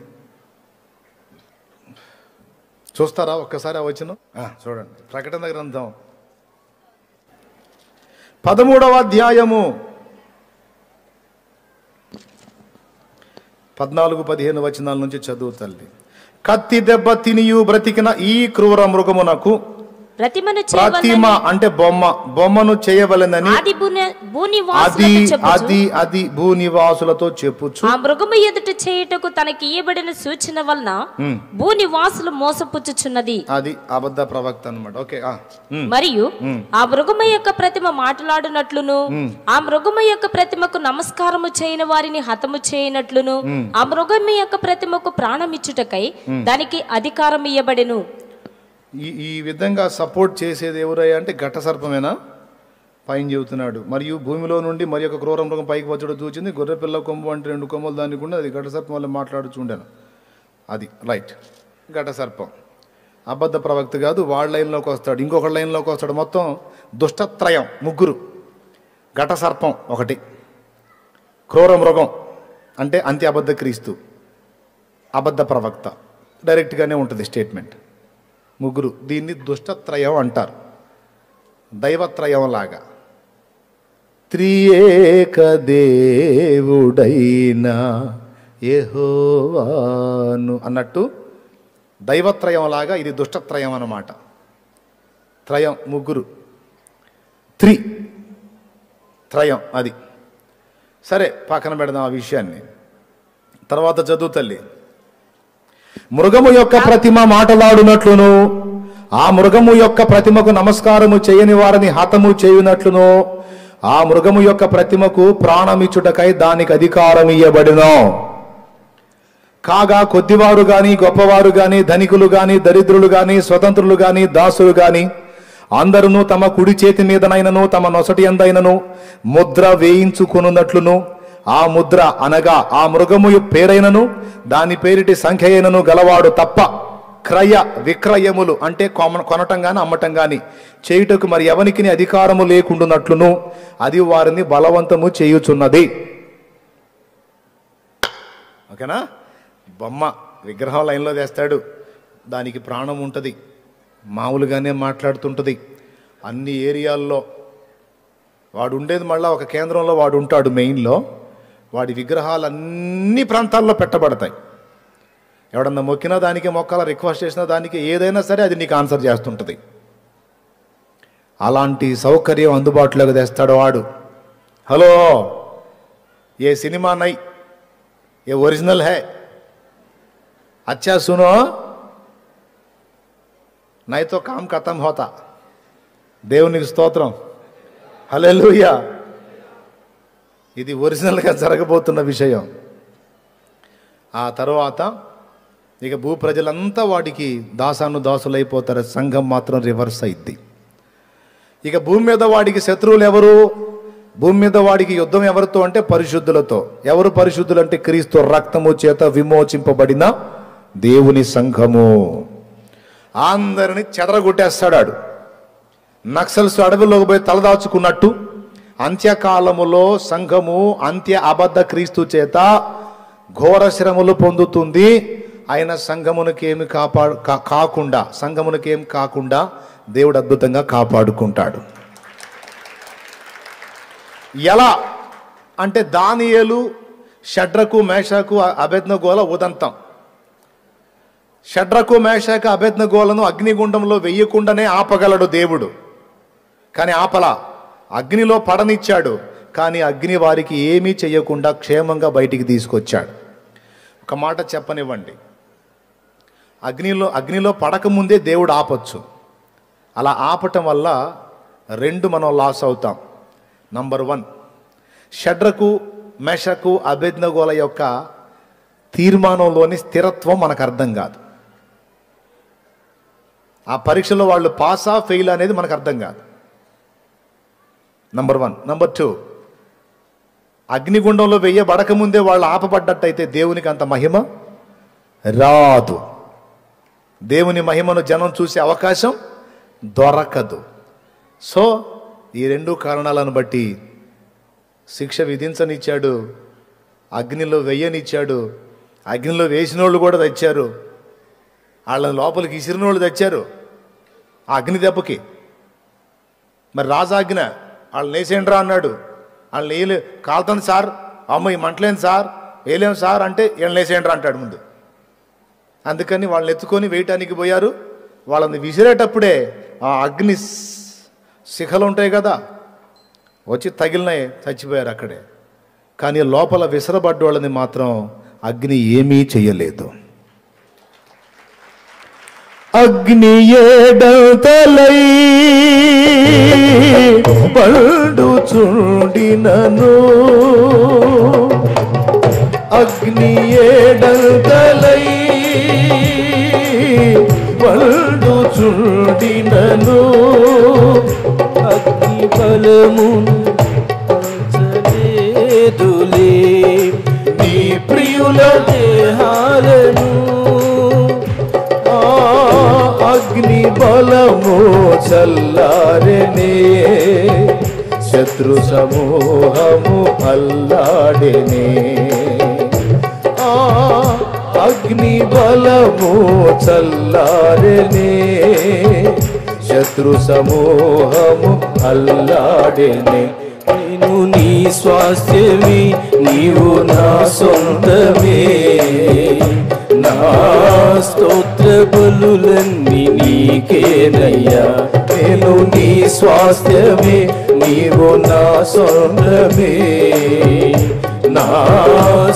చూస్తారా ఒక్కసారి ఆ వచనం? చూడండి, ప్రకటన గ్రంథం 13వ అధ్యాయము 14-15 వచనాల నుంచి చదువు తల్లి. కత్తి దెబ్బ తినియు బ్రతికిన ఈ క్రూర మృగమునకు ప్రతిమ అంటే బొమ్మను చేయవలెనని అది భూనివాసులతో చెప్పుచు ఆ మృగము ఎదుట చేయుటకు తనకి ఇయ్యబడిన సూచన వలన భూనివాసులు మోసపుచ్చుచున్నది. అది అబద్ధ ప్రవక్త అన్నమాట. ఓకే. మరియు ఆ మృగము యొక్క ప్రతిమ మాట్లాడునట్లును, ఆ మృగము యొక్క ప్రతిమకు నమస్కారము చేయని వారిని హతము చేయనట్లును, ఆ మృగము యొక్క ప్రతిమకు ప్రాణమిచ్చుటకై దానికి అధికారం ఇయ్యబడెను. ఈ విధంగా సపోర్ట్ చేసేది ఎవరయ్యా అంటే ఘట సర్పమేనా? పైన చెబుతున్నాడు. మరియు భూమిలో నుండి మరి ఒక క్రూర మృగం పైకి వచ్చడం చూచింది. గొర్రె పిల్ల కొమ్ము అంటే 2 కొమ్మలు దానికి ఉండే, అది ఘట సర్పం వల్ల మాట్లాడుచుండాను. అది రైట్. ఘట సర్పం అబద్ధ ప్రవక్త కాదు. వాళ్ళ లైన్లోకి వస్తాడు, ఇంకొక లైన్లోకి వస్తాడు. మొత్తం దుష్టత్రయం, 3. ఘట సర్పం 1, క్రూర మృగం అంటే అంత్య అబద్ధ క్రీస్తు, అబద్ధ ప్రవక్త. డైరెక్ట్గానే ఉంటుంది స్టేట్మెంట్. 3. దీన్ని దుష్టత్రయం అంటారు, దైవత్రయం లాగా. త్రియేక దేవుడైన యెహోవాను అన్నట్టు దైవత్రయం లాగా ఇది దుష్టత్రయం అన్నమాట. త్రయం 3, త్రయం అది. సరే, పక్కన పెడదాం ఆ విషయాన్ని. తర్వాత చదువు తల్లి. మృగము యొక్క ప్రతిమ మాటలాడునట్లును, ఆ మృగము యొక్క ప్రతిమకు నమస్కారము చేయని వారిని హతము చేయునట్లును, ఆ మృగము యొక్క ప్రతిమకు ప్రాణమిచ్చుటకై దానికి అధికారం ఇయ్యబడిను. కాగా కొద్దివారు గాని, గొప్పవారు గాని, ధనికులు గాని, దరిద్రులు గాని, స్వతంత్రులు గాని, దాసులు గాని అందరూ తమ కుడి చేతి మీదనైనను తమ నొసటి యందైనను ముద్ర వేయించుకొనున్నట్లును, ఆ ముద్ర అనగా ఆ మృగము పేరైనను దాని పేరిటి సంఖ్య అయినను గలవాడు తప్ప క్రయ విక్రయములు అంటే కొనటం గాని అమ్మటం గాని చేయుటకు మరి ఎవనికి అధికారము లేకుండునట్లును అది వారిని బలవంతము చేయుచున్నది. ఓకేనా? బొమ్మ విగ్రహం లైన్లో తెస్తాడు, దానికి ప్రాణం ఉంటుంది, మామూలుగానే మాట్లాడుతుంటుంది. అన్ని ఏరియాల్లో వాడు ఉండేది, మళ్ళీ ఒక కేంద్రంలో వాడు ఉంటాడు మెయిన్లో. వాడి విగ్రహాలు అన్ని ప్రాంతాల్లో పెట్టబడతాయి. ఎవడన్నా మొక్కినా దానికి, మొక్కల రిక్వెస్ట్ చేసినా దానికి, ఏదైనా సరే అది నీకు ఆన్సర్ చేస్తుంటుంది. అలాంటి సౌకర్యం అందుబాటులోకి తెస్తాడు వాడు. హలో, ఏ సినిమా నై, ఏ ఒరిజినల్ హై, అచ్చా సునో నైతో కామ్ ఖతం హోతా. దేవునికి స్తోత్రం, హల్లెలూయా. ఇది ఒరిజినల్గా జరగబోతున్న విషయం. ఆ తర్వాత ఇక భూ ప్రజలంతా వాడికి దాసులైపోతారు. సంఘం మాత్రం రివర్స్ అయింది. ఇక భూమి మీద వాడికి శత్రువులు ఎవరు? భూమి మీద వాడికి యుద్ధం ఎవరితో అంటే పరిశుద్ధులతో. ఎవరు పరిశుద్ధులు అంటే క్రీస్తు రక్తము చేత విమోచింపబడిన దేవుని సంఘము. అందరిని చెదరగొట్టేస్తాడు. నక్సల్స్ అడవిలోకి పోయి తలదాచుకున్నట్టు అంత్యకాలములో సంఘము అంత్య అబద్ధ క్రీస్తు చేత ఘోర శ్రమలు పొందుతుంది. ఆయన సంఘమునకేమి కాకుండా దేవుడు అద్భుతంగా కాపాడుకుంటాడు. ఎలా అంటే దానియేలు, షడ్రకు, మేషకు, అబేద్నెగోల ఉదంతం. షడ్రకు, మేషకు, అబేద్నెగోలను అగ్నిగుండంలో వెయ్యకుండానే ఆపగలడు దేవుడు. కానీ ఆపలా, అగ్నిలో పడనిచ్చాడు. కానీ అగ్ని వారికి ఏమీ చేయకుండా క్షేమంగా బయటికి తీసుకొచ్చాడు. ఒక మాట చెప్పనివ్వండి, అగ్నిలో పడకముందే దేవుడు ఆపొచ్చు. అలా ఆపటం వల్ల రెండు మనం లాస్ అవుతాం. నంబర్ 1, షడ్రకు, మేషకు, అబేద్నెగోల యొక్క తీర్మానంలోని స్థిరత్వం మనకు అర్థం కాదు. ఆ పరీక్షలో వాళ్ళు పాసా ఫెయిల్ అనేది మనకు అర్థం కాదు. నంబర్ 1. నంబర్ 2, అగ్నిగుండంలో వెయ్యబడకముందే వాళ్ళు ఆపబడ్డట్టయితే దేవునికి అంత మహిమ రాదు. దేవుని మహిమను జనం చూసే అవకాశం దొరకదు. సో ఈ రెండు కారణాలను బట్టి శిక్ష విధించనిచ్చాడు, అగ్నిలో వెయ్యనిచ్చాడు. అగ్నిలో వేసిన వాళ్ళు కూడా తెచ్చారు, వాళ్ళని లోపలికి ఇసిరిన వాళ్ళు తెచ్చారు ఆ అగ్ని దెబ్బకి. మరి రాజాజ్ఞ వాళ్ళు లేసేండ్రా అన్నాడు. వాళ్ళు వేయలే, కాలుతుంది సార్, అమ్మ ఈ మంటలేను సార్, వేయలేం సార్ అంటే వీళ్ళని లేసేండ్రా అంటాడు ముందు. అందుకని వాళ్ళని ఎత్తుకొని వేయటానికి పోయారు. వాళ్ళని విసిరేటప్పుడే ఆ అగ్ని శిఖలు ఉంటాయి కదా, వచ్చి తగిలినాయి, చచ్చిపోయారు అక్కడే. కానీ లోపల విసరబడ్డ వాళ్ళని మాత్రం అగ్ని ఏమీ చెయ్యలేదు. అగ్ని ఏడంతలై పండుచుండినను, అగ్ని ఏడంతలై పండుచుండినను, అగ్ని బలమును పంచలేదులే నీ ప్రియుల దేహాలను. అగ్ని బలము చల్లారెనే, శత్రు సమూహము అల్లాడెనే. అగ్ని బలము చల్లారెనే, శత్రు సమూహము అల్లాడెనే. నేను నీ స్వాస్థ్యమే, నీవు నా సొంతమే. నా స్తోత్ర బలులన్నీ నీకేనయ్యా. నేను నీ స్వాస్థ్యమే, నీవు నా సొంతమే. నా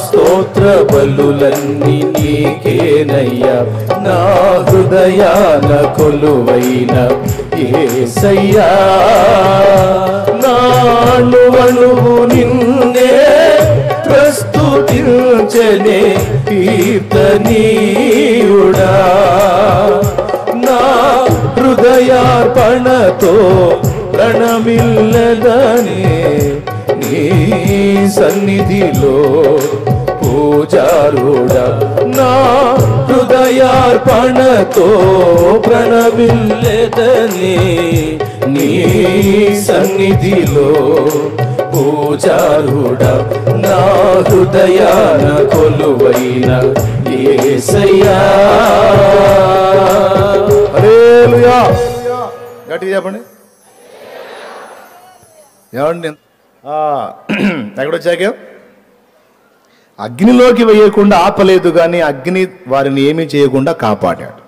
స్తోత్ర బలులన్నీ నీకేనయ్యా. నా హృదయాన కొలువైన యేసయ్యా, నా అణువణువు నిన్నే ప్రస్తుతించనే కీర్తనీయుడా. నా హృదయార్పణతో ప్రణమిల్లదనే నీ సన్నిధిలో పూజారుడా. నా హృదయార్పణతో ప్రణమిల్లదనే నీ సన్నిధిలో పూజారుడా. నా హృదయాన కొలువైన యేసయ్యా. హల్లెలూయా. గట్టిగా చెప్పండి. ఏమండి ఎక్కడొచ్చాక అగ్నిలోకి వేయకుండా ఆపలేదు, కానీ అగ్ని వారిని ఏమీ చేయకుండా కాపాడాడు.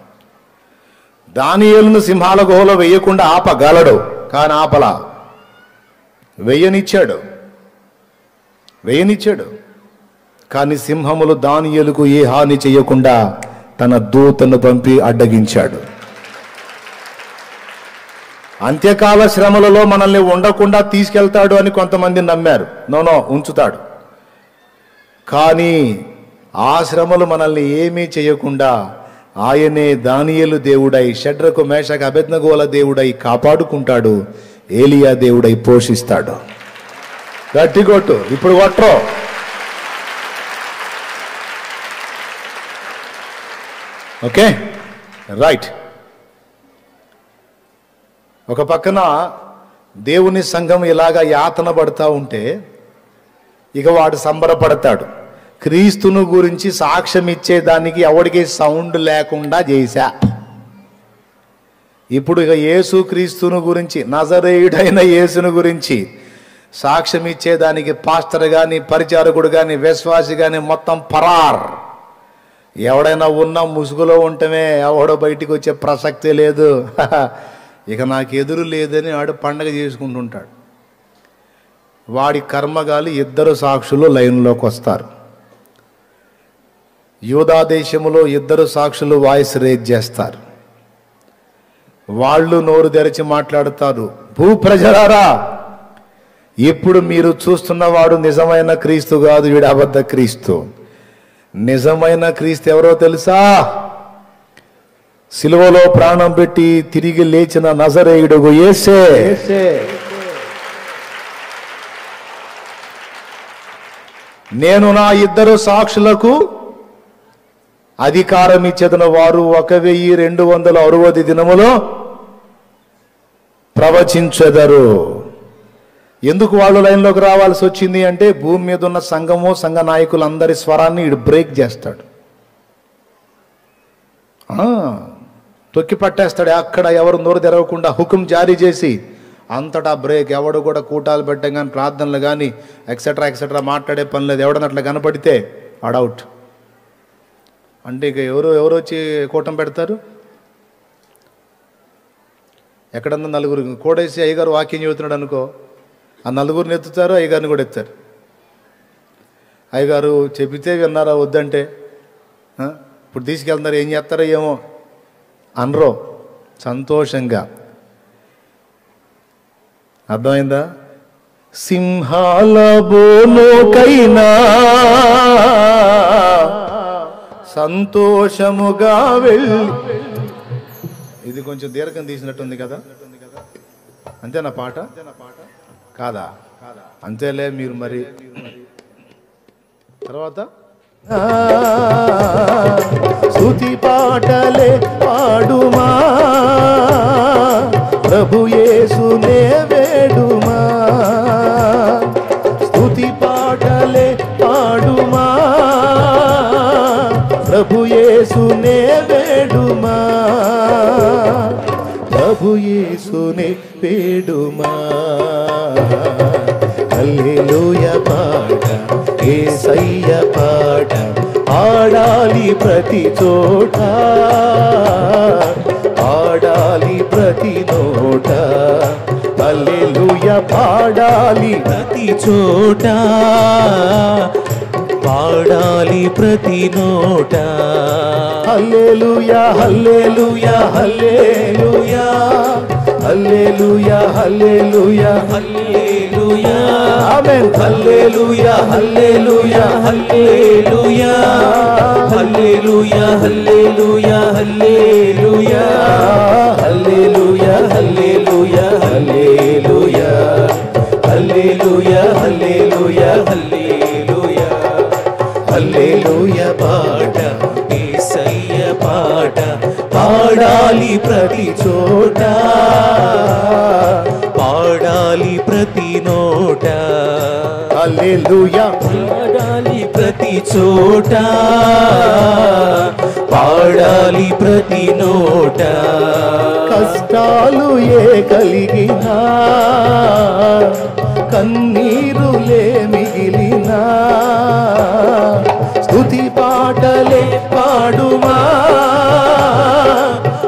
దానియేలును సింహాల గుహలో వేయకుండా ఆపగలడు, కానీ ఆపలా. వేయనిచ్చాడు. కానీ సింహములు దానియేలుకు ఏ హాని చేయకుండా తన దూతను పంపి అడ్డగించాడు. అంత్యకాల శ్రమలలో మనల్ని ఉండకుండా తీసుకెళ్తాడు అని కొంతమంది నమ్మారు. నో, ఉంచుతాడు. కానీ ఆ శ్రమలు మనల్ని ఏమీ చేయకుండా ఆయనే దానియేలు దేవుడై, షడ్రకు, మేషకు, అబేద్నెగోల దేవుడై కాపాడుకుంటాడు. ఏలియా దేవుడై పోషిస్తాడు. గట్టి కొట్టు, ఇప్పుడు కొట్టరు. Okay, right. ఒక పక్కన దేవుని సంఘం ఇలాగా యాతన పడతా ఉంటే ఇక వాడు సంబరపడతాడు. క్రీస్తును గురించి సాక్ష్యం ఇచ్చేదానికి ఎవడికి సౌండ్ లేకుండా చేశా. ఇప్పుడు ఇక యేసు క్రీస్తును గురించి, నజరేయుడైన యేసును గురించి సాక్ష్యం ఇచ్చేదానికి పాస్టర్ కానీ, పరిచారకుడు కానీ, విశ్వాసి కానీ మొత్తం పరార్. ఎవడైనా ఉన్నా ముసుగులో ఉండటమే, ఎవడో బయటికి వచ్చే ప్రసక్తే లేదు. ఇక నాకు ఎదురు లేదని వాడు పండగ చేసుకుంటుంటాడు. వాడి కర్మగాలి ఇద్దరు సాక్షులు లైన్లోకి వస్తారు. యూదా దేశములో ఇద్దరు సాక్షులు వాయిస్ రేజ్ చేస్తారు. వాళ్ళు నోరు తెరిచి మాట్లాడతారు, భూప్రజలారా, ఇప్పుడు మీరు చూస్తున్నవాడు నిజమైన క్రీస్తు కాదు, వీడు అబద్ధ క్రీస్తు. నిజమైన క్రీస్తు ఎవరో తెలుసా? సిలువలో ప్రాణం పెట్టి తిరిగి లేచిన నజరేయుడు యేసే. నేను నా ఇద్దరు సాక్షులకు అధికారం ఇచ్చేదన, వారు 1260 దినములో ప్రవచించెదరు. ఎందుకు వాళ్ళు లైన్లోకి రావాల్సి వచ్చింది అంటే, భూమి మీద ఉన్న సంఘము, సంఘ నాయకులందరి స్వరాన్ని ఇడు బ్రేక్ చేస్తాడు, తొక్కి పట్టేస్తాడు. అక్కడ ఎవరు నోరు తెరవకుండా హుకుం జారీ చేసి అంతటా బ్రేక్. ఎవడు కూడా కూటాలు పెట్టడం కానీ, ప్రార్థనలు కానీ, ఎక్సెట్రా ఎక్సెట్రా మాట్లాడే పని లేదు. ఎవడన్నా అట్లా కనపడితే అడౌట్. అంటే ఇక ఎవరు వచ్చి కూటం పెడతారు? ఎక్కడన్నా నలుగురు కూడేసి అయ్యగారు వాక్యం చెబుతున్నాడు అనుకో, ఆ నలుగురిని ఎత్తుతారు, అయ్యగారిని కూడా ఎత్తారు. అయ్యగారు చెబితే విన్నారా, వద్దంటే ఇప్పుడు తీసుకెళ్తున్నారు, ఏం చేస్తారో ఏమో అనరో సంతోషంగా. అర్థమైందా? సింహాల బోనుకైనా సంతోషముగా వెళ్ళి. ఇది కొంచెం దీర్ఘం తీసినట్టుంది కదా, అంతేనా పాట? కాదా? అంతేలే మీరు మరి. తర్వాత స్తుతి పాటలే పాడుమా, ప్రభు యేసునే వేడుమా. స్తుతి పాటలే పాడుమా, ప్రభు యేసునే వేడుమా. ప్రభు యేసునే వేడుమా. హల్లెలూయా పాట, యేసయ్య పాట పాడాలి ప్రతి చోట, పాడాలి ప్రతి నోట. హల్లెలూయా పాడాలి ప్రతి చోట, పాడాలి ప్రతి నోట. హల్లెలూయా హల్లెలూయా హల్లెలూయా హల్లెలూయా హల్లెలూయా హల్లెలూయా ఆమేన్. హల్లెలూయా హల్లెలూయా హల్లెలూయా హల్లెలూయా హల్లెలూయా హల్లెలూయా హల్లెలూయా హల్లెలూయా హల్లెలూయా హల్లెలూయా హల్లెలూయా హల్లెలూయా. హల్లెలూయా పాట, యేసయ్య పాట పాడాలి ప్రతి చోట, పాడాలి ప్రతి నోట. హల్లెలూయా పాడాలి ప్రతి చోట, పాడాలి ప్రతి నోట. కష్టాలు ఏ కలిగినా, కన్నీరులే మిగిలినా, స్తుతి పాటలే పాడుమా,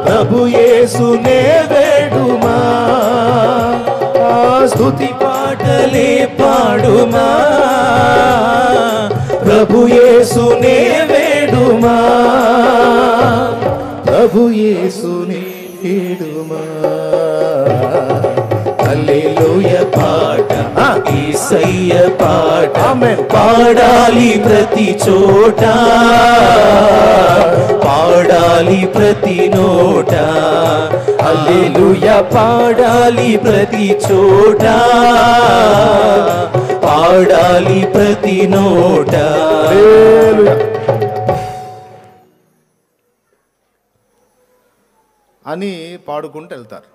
ప్రభు యేసునే వేడుమా. స్తుతి పాటలే పాడుమా, ప్రభు యేసునే వేడుమా. ప్రభు యేసునే వేడుమా. హల్లెలూయా పాట, యేసయ్య పాట పాడాలి ప్రతి చోట, పాడాలి ప్రతి నోట. హల్లెలూయా పాడాలి ప్రతి చోట, చెప్పాలి ప్రతి నోట. హల్లెలూయా అని పాడుకుంటూ వెళ్తారు.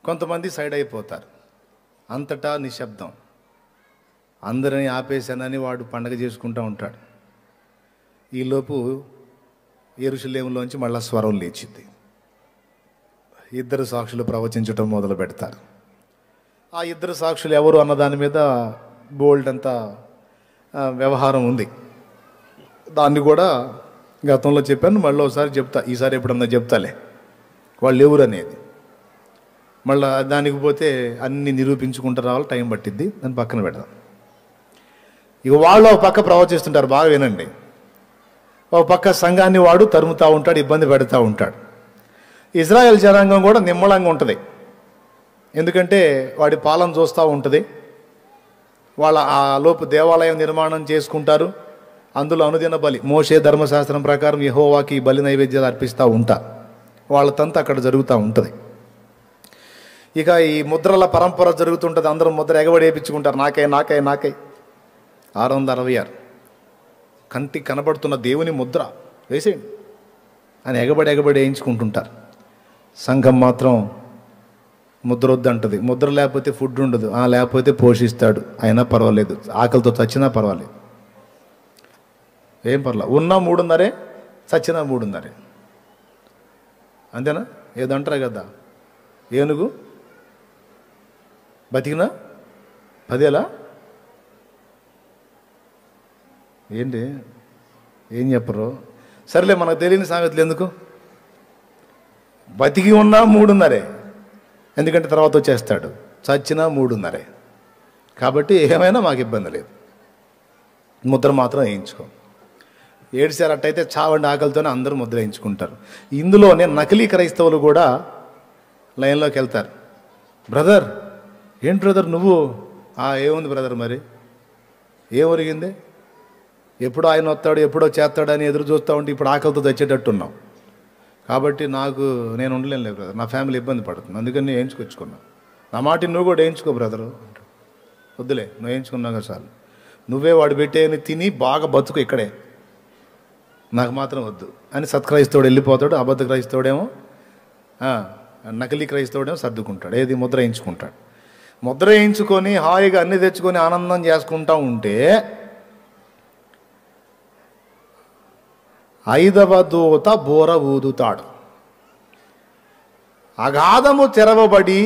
కొంతమంది సైడ్ అయిపోతారు. అంతటా నిశ్శబ్దం. అందరినీ ఆపేశానని వాడు పండగ చేసుకుంటూ ఉంటాడు. ఈలోపు యెరూషలేములోంచి మళ్ళా స్వరం లేచింది. ఇద్దరు సాక్షులు ప్రవచించటం మొదలు పెడతారు. ఆ ఇద్దరు సాక్షులు ఎవరు అన్న దాని మీద బోల్డ్ అంతా వ్యవహారం ఉంది. దాన్ని కూడా గతంలో చెప్పాను, మళ్ళీ ఒకసారి చెప్తా. ఈసారి ఎప్పుడన్నా చెప్తాలే వాళ్ళు ఎవరు అనేది. మళ్ళీ దానికి పోతే అన్ని నిరూపించుకుంటూ రావాలి, టైం పట్టిద్ది. దాన్ని పక్కన పెడదాం. ఇక వాళ్ళు ఒక పక్క ప్రవచిస్తుంటారు, బాగా వినండి. ఒక పక్క సంఘాన్ని వాడు తరుముతూ ఉంటాడు, ఇబ్బంది పెడతా ఉంటాడు. ఇజ్రాయెల్ జనాంగం కూడా నిమ్మలంగా ఉంటుంది. ఎందుకంటే వాడి పాలన చూస్తూ ఉంటుంది. వాళ్ళ ఆ లోపు దేవాలయం నిర్మాణం చేసుకుంటారు. అందులో అనుదిన బలి, మోషే ధర్మశాస్త్రం ప్రకారం యెహోవాకి బలి నైవేద్యాలు అర్పిస్తూ ఉంటారు. వాళ్ళ తంత అక్కడ జరుగుతూ ఉంటుంది. ఇక ఈ ముద్రల పరంపర జరుగుతుంటుంది. అందరూ ముద్ర ఎగబడి వేయించుకుంటారు. నాకై 666 కంటికి కనబడుతున్న దేవుని ముద్ర వేసేయండి అని ఎగబడి వేయించుకుంటుంటారు. సంఘం మాత్రం ముద్ర వద్దంటది. ముద్ర లేకపోతే ఫుడ్ ఉండదు, లేకపోతే పోషిస్తాడు, అయినా పర్వాలేదు, ఆకలితో చచ్చినా పర్వాలేదు, ఏం పర్లేదు. ఉన్నా 3:30, చచ్చినా 3:30. అంతేనా? ఏదంటారు కదా, ఏనుగు బతికినా 10 ఏంటి, ఏం చెప్పరు? సరేలే, మనకు తెలియని సామెతలు ఎందుకు. బతికి ఉన్నా 3:30, ఎందుకంటే తర్వాత వచ్చేస్తాడు. చచ్చినా 3:30. కాబట్టి ఏమైనా మాకు ఇబ్బంది లేదు, ముద్ర మాత్రం వేయించుకో. ఏడ్చారు అట్టయితే చావండి ఆకలితోనే అందరూ ముద్ర వేయించుకుంటారు. ఇందులోనే నకిలీ క్రైస్తవులు కూడా లైన్లోకి వెళ్తారు. బ్రదర్, ఏంటి బ్రదర్ నువ్వు? ఏముంది బ్రదర్, మరి ఏం ఒరిగింది? ఎప్పుడో ఆయన వస్తాడు, ఎప్పుడో చేస్తాడని ఎదురు చూస్తూ ఉంటే ఇప్పుడు ఆకలితో తెచ్చేటట్టున్నాం. కాబట్టి నేను ఉండలేను లేదు బ్రదర్, నా ఫ్యామిలీ ఇబ్బంది పడుతుంది, అందుకని నేను వేయించుకొచ్చుకున్నాను. నా మాట నువ్వు కూడా వేయించుకో బ్రదరు. వద్దులే, నువ్వు వేయించుకున్నావు కదా చాలు, నువ్వే వాడు పెట్టేయని తిని బాగా బతుకు ఇక్కడే, నాకు మాత్రం వద్దు అని సత్క్రైస్తవుడు వెళ్ళిపోతాడు. అబద్ధ క్రైస్తవుడేమో, నకిలీ క్రైస్తవుడేమో సర్దుకుంటాడు. ఏది, ముద్ర వేయించుకుంటాడు. ముద్ర వేయించుకొని హాయిగా అన్ని తెచ్చుకొని ఆనందం చేసుకుంటూ ఉంటే 5వ దూత బోర ఊదుతాడు. అగాధము తెరవబడి,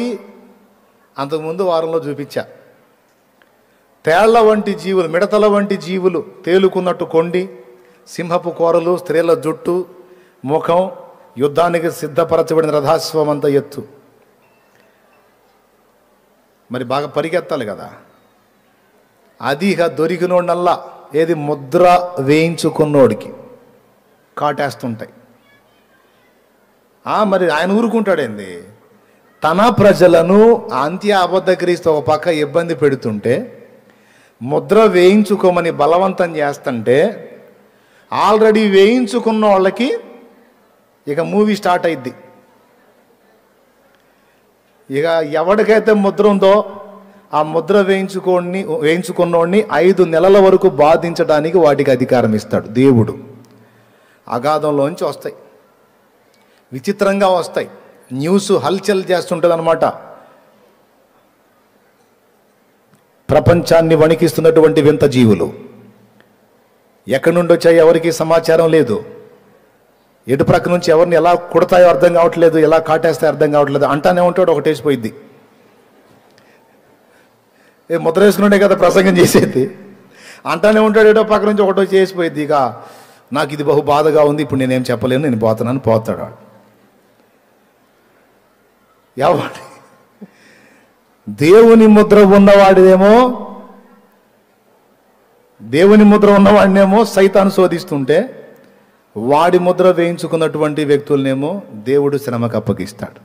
అంతకుముందు వారంలో చూపించా, తేళ్ల వంటి జీవులు, మిడతల వంటి జీవులు తేలుకున్నట్టు కొండి, సింహపు కోరలు, స్త్రీల జుట్టు, ముఖం, యుద్ధానికి సిద్ధపరచబడిన రథాశ్వం అంత ఎత్తు. మరి బాగా పరిగెత్తాలి కదా. అది ఇక దొరికినోడల్లా, ఏది, ముద్ర వేయించుకున్నోడికి కాటేస్తుంటాయి. మరి ఆయన ఊరుకుంటాడేంది? తన ప్రజలను అంత్య అబద్ధ క్రీస్తు ఒక పక్క ఇబ్బంది పెడుతుంటే, ముద్ర వేయించుకోమని బలవంతం చేస్తుంటే, ఆల్రెడీ వేయించుకున్న వాళ్ళకి ఇక మూవీ స్టార్ట్ అయింది. ఇక ఎవరికైతే ముద్ర ఉందో ఆ ముద్ర వేయించుకున్నోడిని 5 నెలల వరకు బాధించడానికి వాటికి అధికారం ఇస్తాడు దేవుడు. అగాధంలోంచి వస్తాయి, విచిత్రంగా వస్తాయి. న్యూస్ హల్చల్ చేస్తుంటుంది అనమాట. ప్రపంచాన్ని వణికిస్తున్నటువంటి వింత జీవులు ఎక్కడి నుండి వచ్చాయో ఎవరికి సమాచారం లేదు. ఎటు ప్రక్క నుంచి ఎవరిని ఎలా కుడతాయో అర్థం కావట్లేదు, ఎలా కాటేస్తాయో అర్థం కావట్లేదు. అంటానే ఉంటాడు, ఒకటేసిపోయిద్ది. ముద్ర వేసుకున్నాడే కదా ప్రసంగం చేసేది. అంటానే ఉంటాడు, ఏటో పక్క నుంచి ఒకటో చేసిపోయిద్ది. ఇక నాకు ఇది బహు బాధగా ఉంది, ఇప్పుడు నేనేం చెప్పలేను, నేను పోతానని పోతాడు. ఎవడు దేవుని ముద్ర ఉన్నవాడిదేమో, దేవుని ముద్ర ఉన్నవాడినేమో సైతాను శోధిస్తుంటే, వాడి ముద్ర వేయించుకున్నటువంటి వ్యక్తులనేమో దేవుడు శ్రమకు అప్పగిస్తాడు.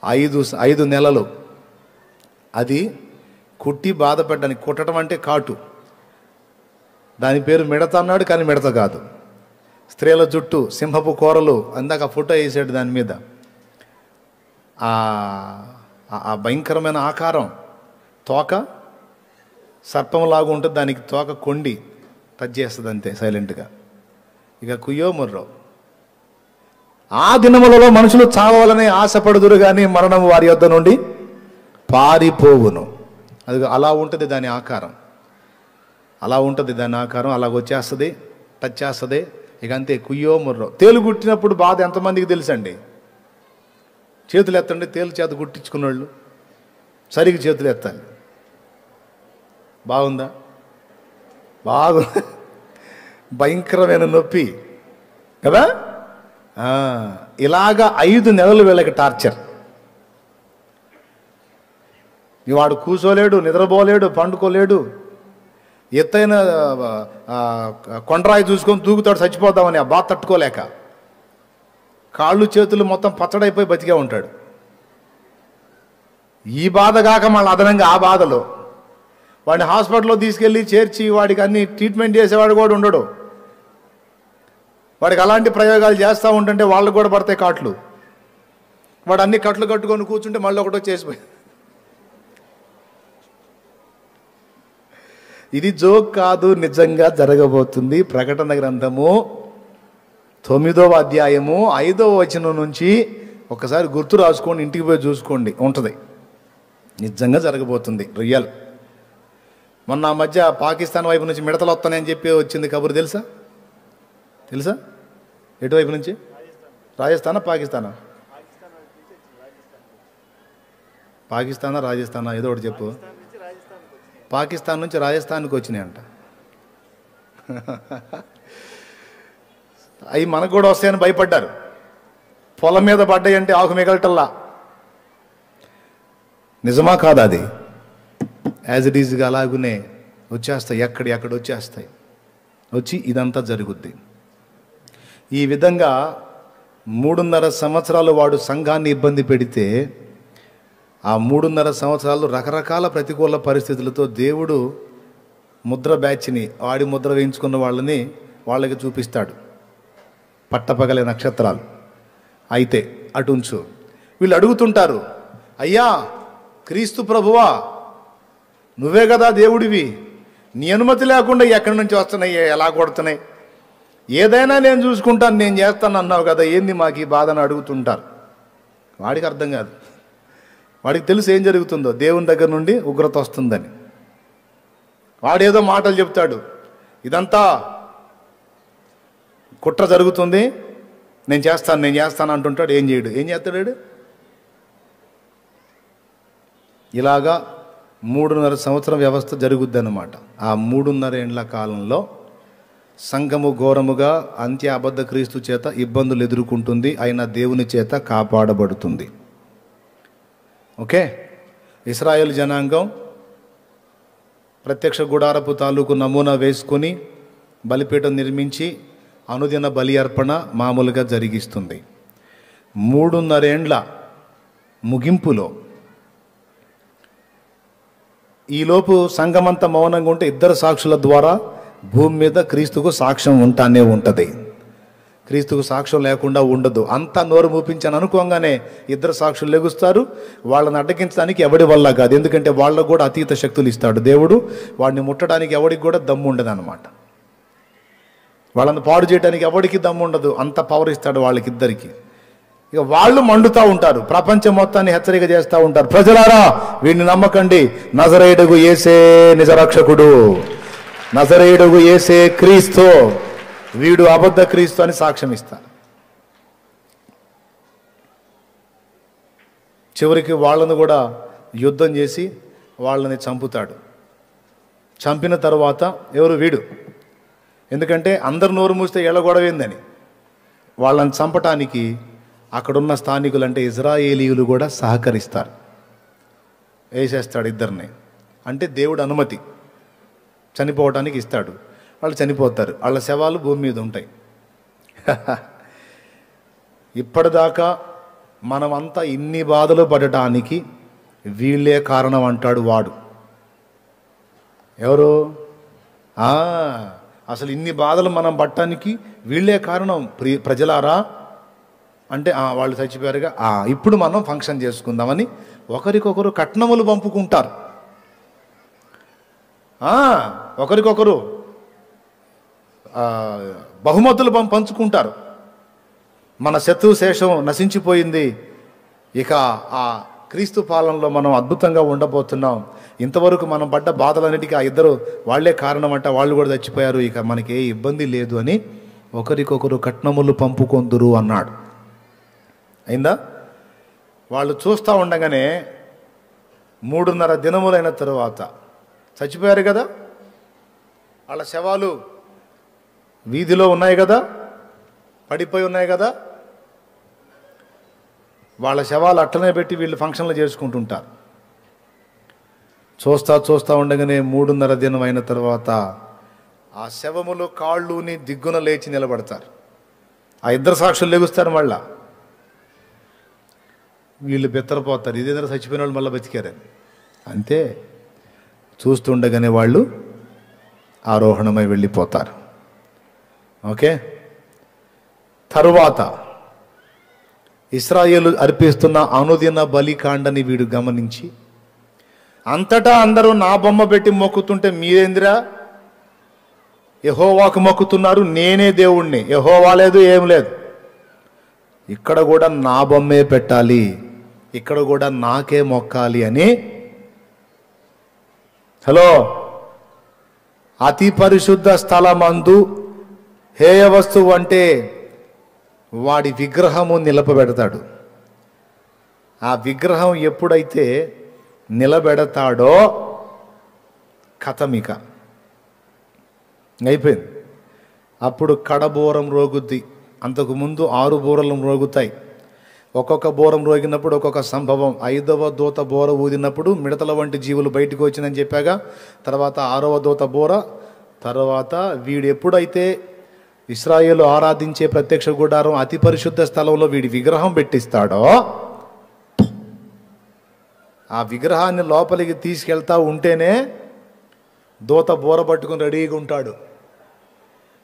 5 నెలలు అది కుట్టి బాధపడ్డానికి. కుట్టడం అంటే కాటు, దాని పేరు మిడత అన్నాడు, కానీ మిడత కాదు. స్త్రీల జుట్టు, సింహపు కూరలు, అందాక ఫోటో వేసాడు దాని మీద. ఆ భయంకరమైన ఆకారం, తోక, సర్పంలాగా ఉంటుంది, దానికి తోక కొండి టచ్ చేస్తుంది అంతే సైలెంట్గా. ఇక కుయ్యో ముర్రో. ఆ దినములలో మనుషులు చావాలని ఆశపడుదురు కానీ మరణం వారి యొద్ద నుండి పారిపోవును. అది అలా ఉంటుంది దాని ఆకారం, అలా ఉంటుంది దాని ఆకారం, అలాగొచ్చేస్తుంది, టచ్ చేస్తుంది, ఇక అంతే కుయ్యో ముర్రో. తేలు గుట్టినప్పుడు బాధ ఎంతమందికి తెలుసండి? చేతులు ఎత్తండి, తేలు చేత గుట్టించుకున్న వాళ్ళు సరిగ్గా చేతులు ఎత్తాలి. బాగుందా? భయంకరమైన నొప్పి కదా. ఇలాగా 5 నెలలు వీళ్ళకి టార్చర్. వాడు కూర్చోలేడు, నిద్రపోలేడు, పండుకోలేడు. ఎత్తైన కొండరాయి చూసుకొని దూకుతాడు చచ్చిపోతామని ఆ బాధ తట్టుకోలేక. కాళ్ళు చేతులు మొత్తం పచ్చడైపోయి బతికే ఉంటాడు. ఈ బాధ కాక మళ్ళీ అదనంగా ఆ బాధలో వాడిని హాస్పిటల్లో తీసుకెళ్ళి చేర్చి వాడికి అన్ని ట్రీట్మెంట్ చేసేవాడు కూడా ఉండడు. వాడికి అలాంటి ప్రయోగాలు చేస్తూ ఉంటుంటే వాళ్ళకు కూడా పడతాయి కాట్లు. వాడు అన్ని కట్లు కట్టుకొని కూర్చుంటే మళ్ళీ ఒకటో చేసిపోయి. ఇది జోక్ కాదు, నిజంగా జరగబోతుంది. ప్రకటన గ్రంథము 9వ అధ్యాయము 5వ వచనం నుంచి ఒకసారి గుర్తు రాసుకోండి, ఇంటికి పోయి చూసుకోండి, ఉంటుంది. నిజంగా జరగబోతుంది, రియల్. మొన్న ఆ మధ్య పాకిస్తాన్ వైపు నుంచి మిడతలు వస్తానని చెప్పి వచ్చింది కబురు, తెలుసా? తెలుసా? ఎటువైపు నుంచి? రాజస్థానా పాకిస్తానా? పాకిస్తానా రాజస్థానా ఏదో ఒకటి చెప్పు. పాకిస్తాన్ నుంచి రాజస్థాన్కి వచ్చినాయంట. అవి మనకు కూడా వస్తాయని భయపడ్డారు. పొలం మీద పడ్డాయి అంటే ఆకు మిగలటల్లా. నిజమా కాదా? అది యాజ్ ఇట్ ఈజ్గా అలాగునే వచ్చేస్తాయి, ఎక్కడ వచ్చేస్తాయి. వచ్చి ఇదంతా జరుగుద్ది. ఈ విధంగా 3.5 సంవత్సరాలు వాడు సంఘాన్ని ఇబ్బంది పెడితే ఆ 3.5 సంవత్సరాలు రకరకాల ప్రతికూల పరిస్థితులతో దేవుడు ముద్ర బ్యాచ్ని, వాడి ముద్ర వేయించుకున్న వాళ్ళకి చూపిస్తాడు. పట్టపగలే నక్షత్రాలు. అయితే అటుంచు, వీళ్ళు అడుగుతుంటారు, అయ్యా క్రీస్తు ప్రభువా, నువ్వే కదా దేవుడివి, నీ అనుమతి లేకుండా ఎక్కడి నుంచి వస్తున్నాయి, ఎలా కొడుతున్నాయి, ఏదైనా నేను చూసుకుంటాను, నేను చేస్తాను అన్నావు కదా, ఏంది మాకు ఈ బాధను అడుగుతుంటారు. వాడికి అర్థం కాదు. వాడికి తెలుసు ఏం జరుగుతుందో, దేవుని దగ్గర నుండి ఉగ్రత వస్తుందని. వాడేదో మాటలు చెప్తాడు, ఇదంతా కుట్ర జరుగుతుంది, నేను చేస్తాను అంటుంటాడు. ఏం చేయడు, ఏం చేస్తాడు? ఇలాగా 3.5 సంవత్సరం వ్యవస్థ జరుగుద్ది అన్నమాట. ఆ 3.5 ఏండ్ల కాలంలో సంఘము ఘోరముగా అంత్య అబద్ధ క్రీస్తు చేత ఇబ్బందులు ఎదుర్కొంటుంది, అయినా దేవుని చేత కాపాడబడుతుంది. ఓకే, ఇశ్రాయేలు జనాంగం ప్రత్యక్ష గుడారపు తాలూకు నమూనా వేసుకొని బలిపీఠం నిర్మించి అనుదిన బలి అర్పణ మామూలుగా జరిగిస్తుంది. 3.5 ఏండ్ల ముగింపులో ఈలోపు సంఘమంతా మౌనంగా ఉంటే 2 సాక్షుల ద్వారా భూమి మీద క్రీస్తుకు సాక్ష్యం ఉంటానే ఉంటుంది. క్రీస్తుకు సాక్ష్యం లేకుండా ఉండదు. అంతా నోరు మూపించాను అనుకోగానే 2 సాక్షులు లెగుస్తారు. వాళ్ళని అడ్డగించడానికి ఎవడి వల్ల కాదు, ఎందుకంటే వాళ్ళకు కూడా అతీత శక్తులు ఇస్తాడు దేవుడు. వాడిని ముట్టడానికి ఎవడికి కూడా దమ్ము ఉండదు అన్నమాట. వాళ్ళని పాడు చేయడానికి ఎవడికి దమ్ము ఉండదు, అంత పవర్ ఇస్తాడు వాళ్ళకిద్దరికి. ఇక వాళ్ళు మండుతూ ఉంటారు, ప్రపంచం మొత్తాన్ని హెచ్చరిక చేస్తూ ఉంటారు, ప్రజలారా వీడిని నమ్మకండి, నజరేయుడగు యేసే నిజరక్షకుడు, నజరేయుడగు యేసే క్రీస్తు, వీడు అబద్ధ క్రీస్తు అని సాక్ష్యం ఇస్తారు. చివరికి వాళ్ళను కూడా యుద్ధం చేసి వాళ్ళని చంపుతాడు. చంపిన తర్వాత ఎవరు? వీడు. ఎందుకంటే అందరు నోరు మూస్తే ఎళ్ళగొడవేందని వాళ్ళని చంపటానికి అక్కడున్న స్థానికులు అంటే ఇజ్రాయేలీయులు కూడా సహకరిస్తారు. వేసేస్తాడు 2 అంటే దేవుడు అనుమతి, చనిపోవటానికి ఇస్తాడు. వాళ్ళు చనిపోతారు, వాళ్ళ శవాలు భూమి మీద ఉంటాయి. ఇప్పటిదాకా మనమంతా ఇన్ని బాధలు పడటానికి వీళ్ళే కారణం అంటాడు వాడు. ఎవరు? అసలు ఇన్ని బాధలు మనం పట్టడానికి వీళ్ళే కారణం ప్రజలారా అంటే వాళ్ళు చచ్చిపోయారుగా, ఇప్పుడు మనం ఫంక్షన్ చేసుకుందామని ఒకరికొకరు కట్నములు పంపుకుంటారు. ఒకరికొకరు బహుమతులు పంచుకుంటారు. మన శత్రు శేషం నశించిపోయింది, ఇక ఆ క్రీస్తు పాలనలో మనం అద్భుతంగా ఉండబోతున్నాం. ఇంతవరకు మనం పడ్డ బాధలన్నిటికీ ఆ ఇద్దరు వాళ్లే కారణమంట, వాళ్ళు కూడా చచ్చిపోయారు, ఇక మనకి ఏ ఇబ్బంది లేదు అని ఒకరికొకరు కట్నములు పంపుకొందురు అన్నాడు. అయిందా? వాళ్ళు చూస్తూ ఉండగానే 3.5 దినములైన తరువాత చచ్చిపోయారు కదా, వాళ్ళ శవాలు వీధిలో ఉన్నాయి కదా, పడిపోయి ఉన్నాయి కదా, వాళ్ళ శవాలు అట్లనే పెట్టి వీళ్ళు ఫంక్షన్లు చేసుకుంటుంటారు. చూస్తూ ఉండగానే 3.5 దినం అయిన తర్వాత ఆ శవములు కాళ్ళుని దిగ్గున లేచి నిలబడతారు. ఆ ఇద్దరు సాక్షులు లెగుస్తారు. మళ్ళా వీళ్ళు బెత్తరపోతారు, ఇదేంద్ర చచ్చిపోయిన వాళ్ళు మళ్ళీ బతికారని. అంతే, చూస్తుండగానే వాళ్ళు ఆరోహణమై వెళ్ళిపోతారు. ఓకే, తరువాత ఇశ్రాయేలు అర్పిస్తున్న అనుదిన బలికాండని వీడు గమనించి, అంతటా అందరూ నా బొమ్మ పెట్టి మొక్కుతుంటే మీరేందిరా యెహోవాకు మొక్కుతున్నారు, నేనే దేవుణ్ణి, యెహోవా లేదు ఏం లేదు, ఇక్కడ కూడా నా బొమ్మే పెట్టాలి, ఇక్కడ కూడా నాకే మొక్కాలి అని, హలో, అతి పరిశుద్ధ స్థలమందు హేయ వస్తువు అంటే వాడి విగ్రహము నిలపబెడతాడు. ఆ విగ్రహం ఎప్పుడైతే నిలబెడతాడో కథమిక అయిపోయింది. అప్పుడు కడబోరం రోగుద్ది. అంతకుముందు 6 బోరలు రోగుతాయి. ఒక్కొక్క బోరం రోగినప్పుడు ఒక్కొక్క సంభవం. 5వ దూత బోర ఊదినప్పుడు మిడతల వంటి జీవులు బయటకు వచ్చిందని చెప్పాగా, తర్వాత 6వ దూత బోర, తర్వాత వీడు ఎప్పుడైతే ఇశ్రాయేలు ఆరాధించే ప్రత్యక్ష గుడారం అతి పరిశుద్ధ స్థలంలో వీడి విగ్రహం పెట్టిస్తాడో, ఆ విగ్రహాన్ని లోపలికి తీసుకెళ్తా ఉంటేనే దూత బోర పట్టుకుని రెడీగా ఉంటాడు.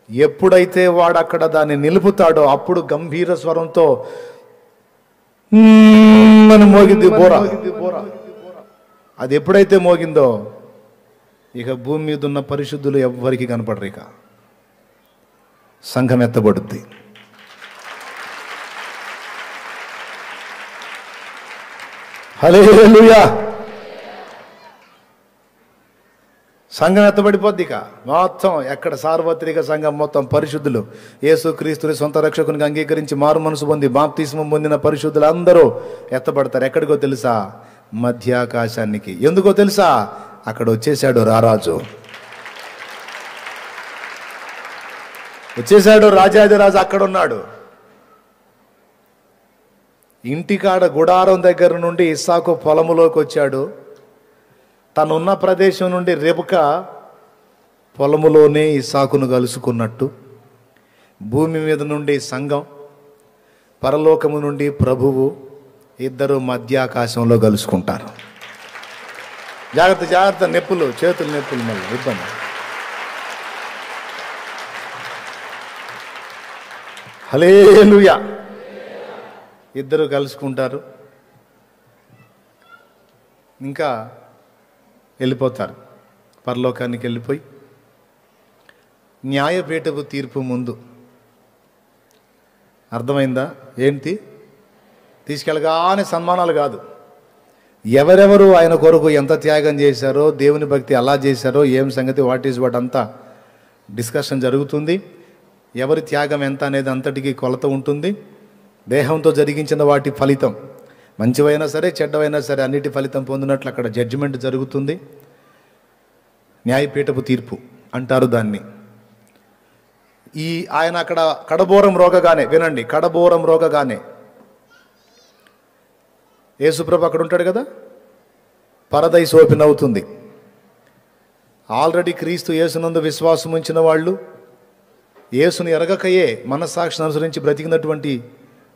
ఎప్పుడైతే వాడు అక్కడ దాన్ని నిలుపుతాడో అప్పుడు గంభీర స్వరంతో అని మోగింది బోర. అది ఎప్పుడైతే మోగిందో ఇక భూమి మీద ఉన్న పరిశుద్ధులు ఎవ్వరికి కనపడరు, ఇక సంఘం ఎత్తబడుద్ది. హల్లెలూయా. సంఘం ఎత్తబడిపోద్ది. ఇక మొత్తం ఎక్కడ సార్వత్రిక సంఘం మొత్తం పరిశుద్ధులు, యేసుక్రీస్తుని సొంత రక్షకునికి అంగీకరించి మారు మనసు పొంది బాప్తిస్మం పొందిన పరిశుద్ధులు అందరూ ఎత్తబడతారు. ఎక్కడికో తెలుసా? మధ్యాకాశానికి. ఎందుకో తెలుసా? అక్కడ వచ్చేసాడు రారాజు, వచ్చేసాడు రాజాదిరాజు, అక్కడ ఉన్నాడు. ఇంటికాడ గుడారం దగ్గర నుండి ఇస్సాకు పొలములోకి వచ్చాడు. తనున్న ప్రదేశం నుండి రెబెకా పొలములోనే ఇస్సాకును కలుసుకున్నట్టు భూమి మీద నుండి సంఘం, పరలోకము నుండి ప్రభువు ఇద్దరు మధ్యాకాశంలో కలుసుకుంటారు. జాగ్రత్త జాగ్రత్త, నొప్పులు, చేతులు నొప్పులు, మళ్ళీ ఇబ్బంది. హల్లెలూయా. ఇద్దరు కలుసుకుంటారు, ఇంకా వెళ్ళిపోతారు పరలోకానికి. వెళ్ళిపోయి న్యాయపీఠపు తీర్పు ముందు, అర్థమైందా ఏంటి? తీసుకెళ్ళగానే సన్మానాలు కాదు, ఎవరెవరు ఆయన కొరకు ఎంత త్యాగం చేశారో, దేవుని భక్తి ఎలా చేశారో, ఏం సంగతి, వాట్ ఈజ్ వాట్ అంతా డిస్కషన్ జరుగుతుంది. ఎవరి త్యాగం ఎంత అనేది అంతటికీ కొలత ఉంటుంది. దేహంతో జరిగించిన వాటి ఫలితం, మంచివైనా సరే చెడ్డవైనా సరే అన్నిటి ఫలితం పొందినట్లు అక్కడ జడ్జిమెంట్ జరుగుతుంది. న్యాయపీఠపు తీర్పు అంటారు దాన్ని. ఆయన అక్కడ కడబోరం రోగగానే, వినండి, కడబోరం రోగగానే యేసుప్రభు అక్కడ ఉంటాడు కదా, పరదైస్ ఓపెన్ అవుతుంది. ఆల్రెడీ క్రీస్తు యేసునందు విశ్వాసం ఉంచిన వాళ్ళు, యేసుని ఎరగకయే మనస్సాక్షిని అనుసరించి బ్రతికినటువంటి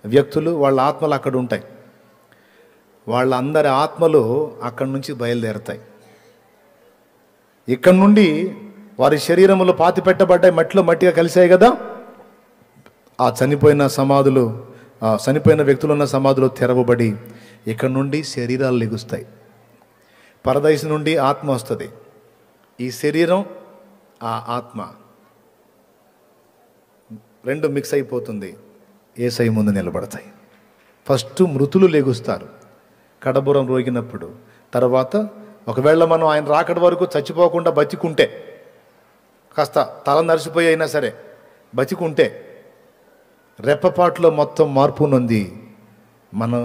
వ్యక్తులు, వాళ్ళ ఆత్మలు అక్కడ ఉంటాయి. వాళ్ళందరి ఆత్మలు అక్కడి నుంచి బయలుదేరతాయి. ఇక్కడ నుండి వారి శరీరములు పాతి పెట్టబడ్డాయి, మట్టిలో మట్టిగా కలిసాయి కదా. ఆ చనిపోయిన వ్యక్తులున్న సమాధులు తెరవబడి ఇక్కడ నుండి శరీరాలు లెగుస్తాయి. పరదైసు నుండి ఆత్మ వస్తుంది, ఈ శరీరం ఆ ఆత్మ రెండు మిక్స్ అయిపోతుంది, యేసయ్య ముందు నిలబడతాయి. ఫస్ట్ మృతులు లెగుస్తారు కడబురం రోగినప్పుడు. తర్వాత ఒకవేళ మనం ఆయన రాకడ వరకు చచ్చిపోకుండా బతికుంటే, కాస్త తల నరిసిపోయి అయినా సరే బతికుంటే, రెప్పపాటులో మొత్తం మార్పు నొంది మన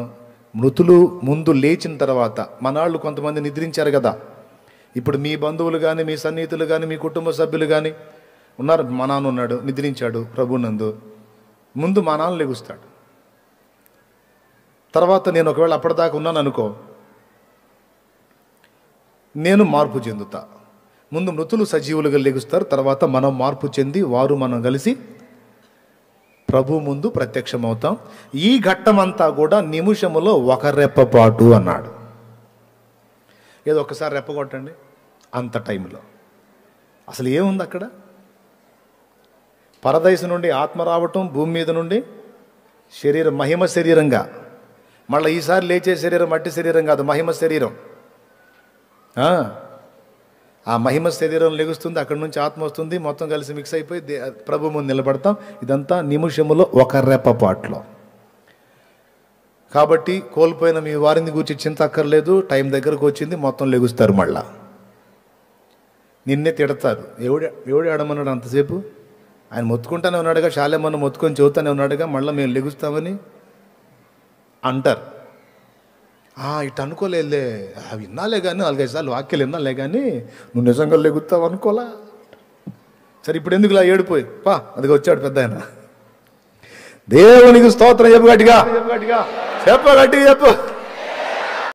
మృతులు ముందు లేచిన తర్వాత, మనాళ్ళు కొంతమంది నిద్రించారు కదా, ఇప్పుడు మీ బంధువులు కానీ మీ సన్నిహితులు కానీ మీ కుటుంబ సభ్యులు కానీ ఉన్నారు. మా నాన్న ఉన్నాడు, నిద్రించాడు ప్రభునందు. ముందు మా నాన్న లెగుస్తాడు. తర్వాత నేను ఒకవేళ అప్పటిదాకా ఉన్నాను అనుకో, నేను మార్పు చెందుతా. ముందు మృతులు సజీవులుగా లెగుస్తారు, తర్వాత మనం మార్పు చెంది వారు మనం కలిసి ప్రభు ముందు ప్రత్యక్షమవుతాం. ఈ ఘట్టమంతా కూడా నిమిషములో ఒక రెప్పపాటు అన్నాడు. ఏదో ఒకసారి రెప్పగొట్టండి, అంత టైంలో అసలు ఏముంది అక్కడ? పరదైసు నుండి ఆత్మ రావటం, భూమి మీద నుండి శరీరం మహిమ శరీరంగా, మళ్ళీ ఈసారి లేచే శరీరం మట్టి శరీరం కాదు, మహిమ శరీరం. ఆ మహిమ శరీరం లెగుస్తుంది, అక్కడి నుంచి ఆత్మ వస్తుంది, మొత్తం కలిసి మిక్స్ అయిపోయి ప్రభు ముందు నిలబడతాం. ఇదంతా నిమిషములో ఒక రెప్పపాట్లో. కాబట్టి కోల్పోయిన మీ వారిని గురించి చింత అక్కర్లేదు. టైం దగ్గరకు వచ్చింది, మొత్తం లెగుస్తారు. మళ్ళా నిన్నే తిడతారు. ఎవడు ఆడమన్నాడు అంతసేపు? ఆయన మొత్తుకుంటానే ఉన్నాడుగా, శాలేమన్న మొత్తుకొని చెబుతానే ఉన్నాడుగా, మళ్ళీ మేము లెగుస్తామని అంటారు. ఇటు అనుకోలేదులే, విన్నాలే కానీ 4-5 సార్లు వాక్యాలు విన్నాలే కానీ నువ్వు నిజంగా లెగుతావు అనుకోలా. సరే ఇప్పుడు ఎందుకు ఇలా ఏడిపోయి అదిగా వచ్చాడు పెద్ద ఆయన. దేవునికి స్తోత్రం చెప్పు గట్టిగా, చెప్పు గట్టిగా చెప్పు.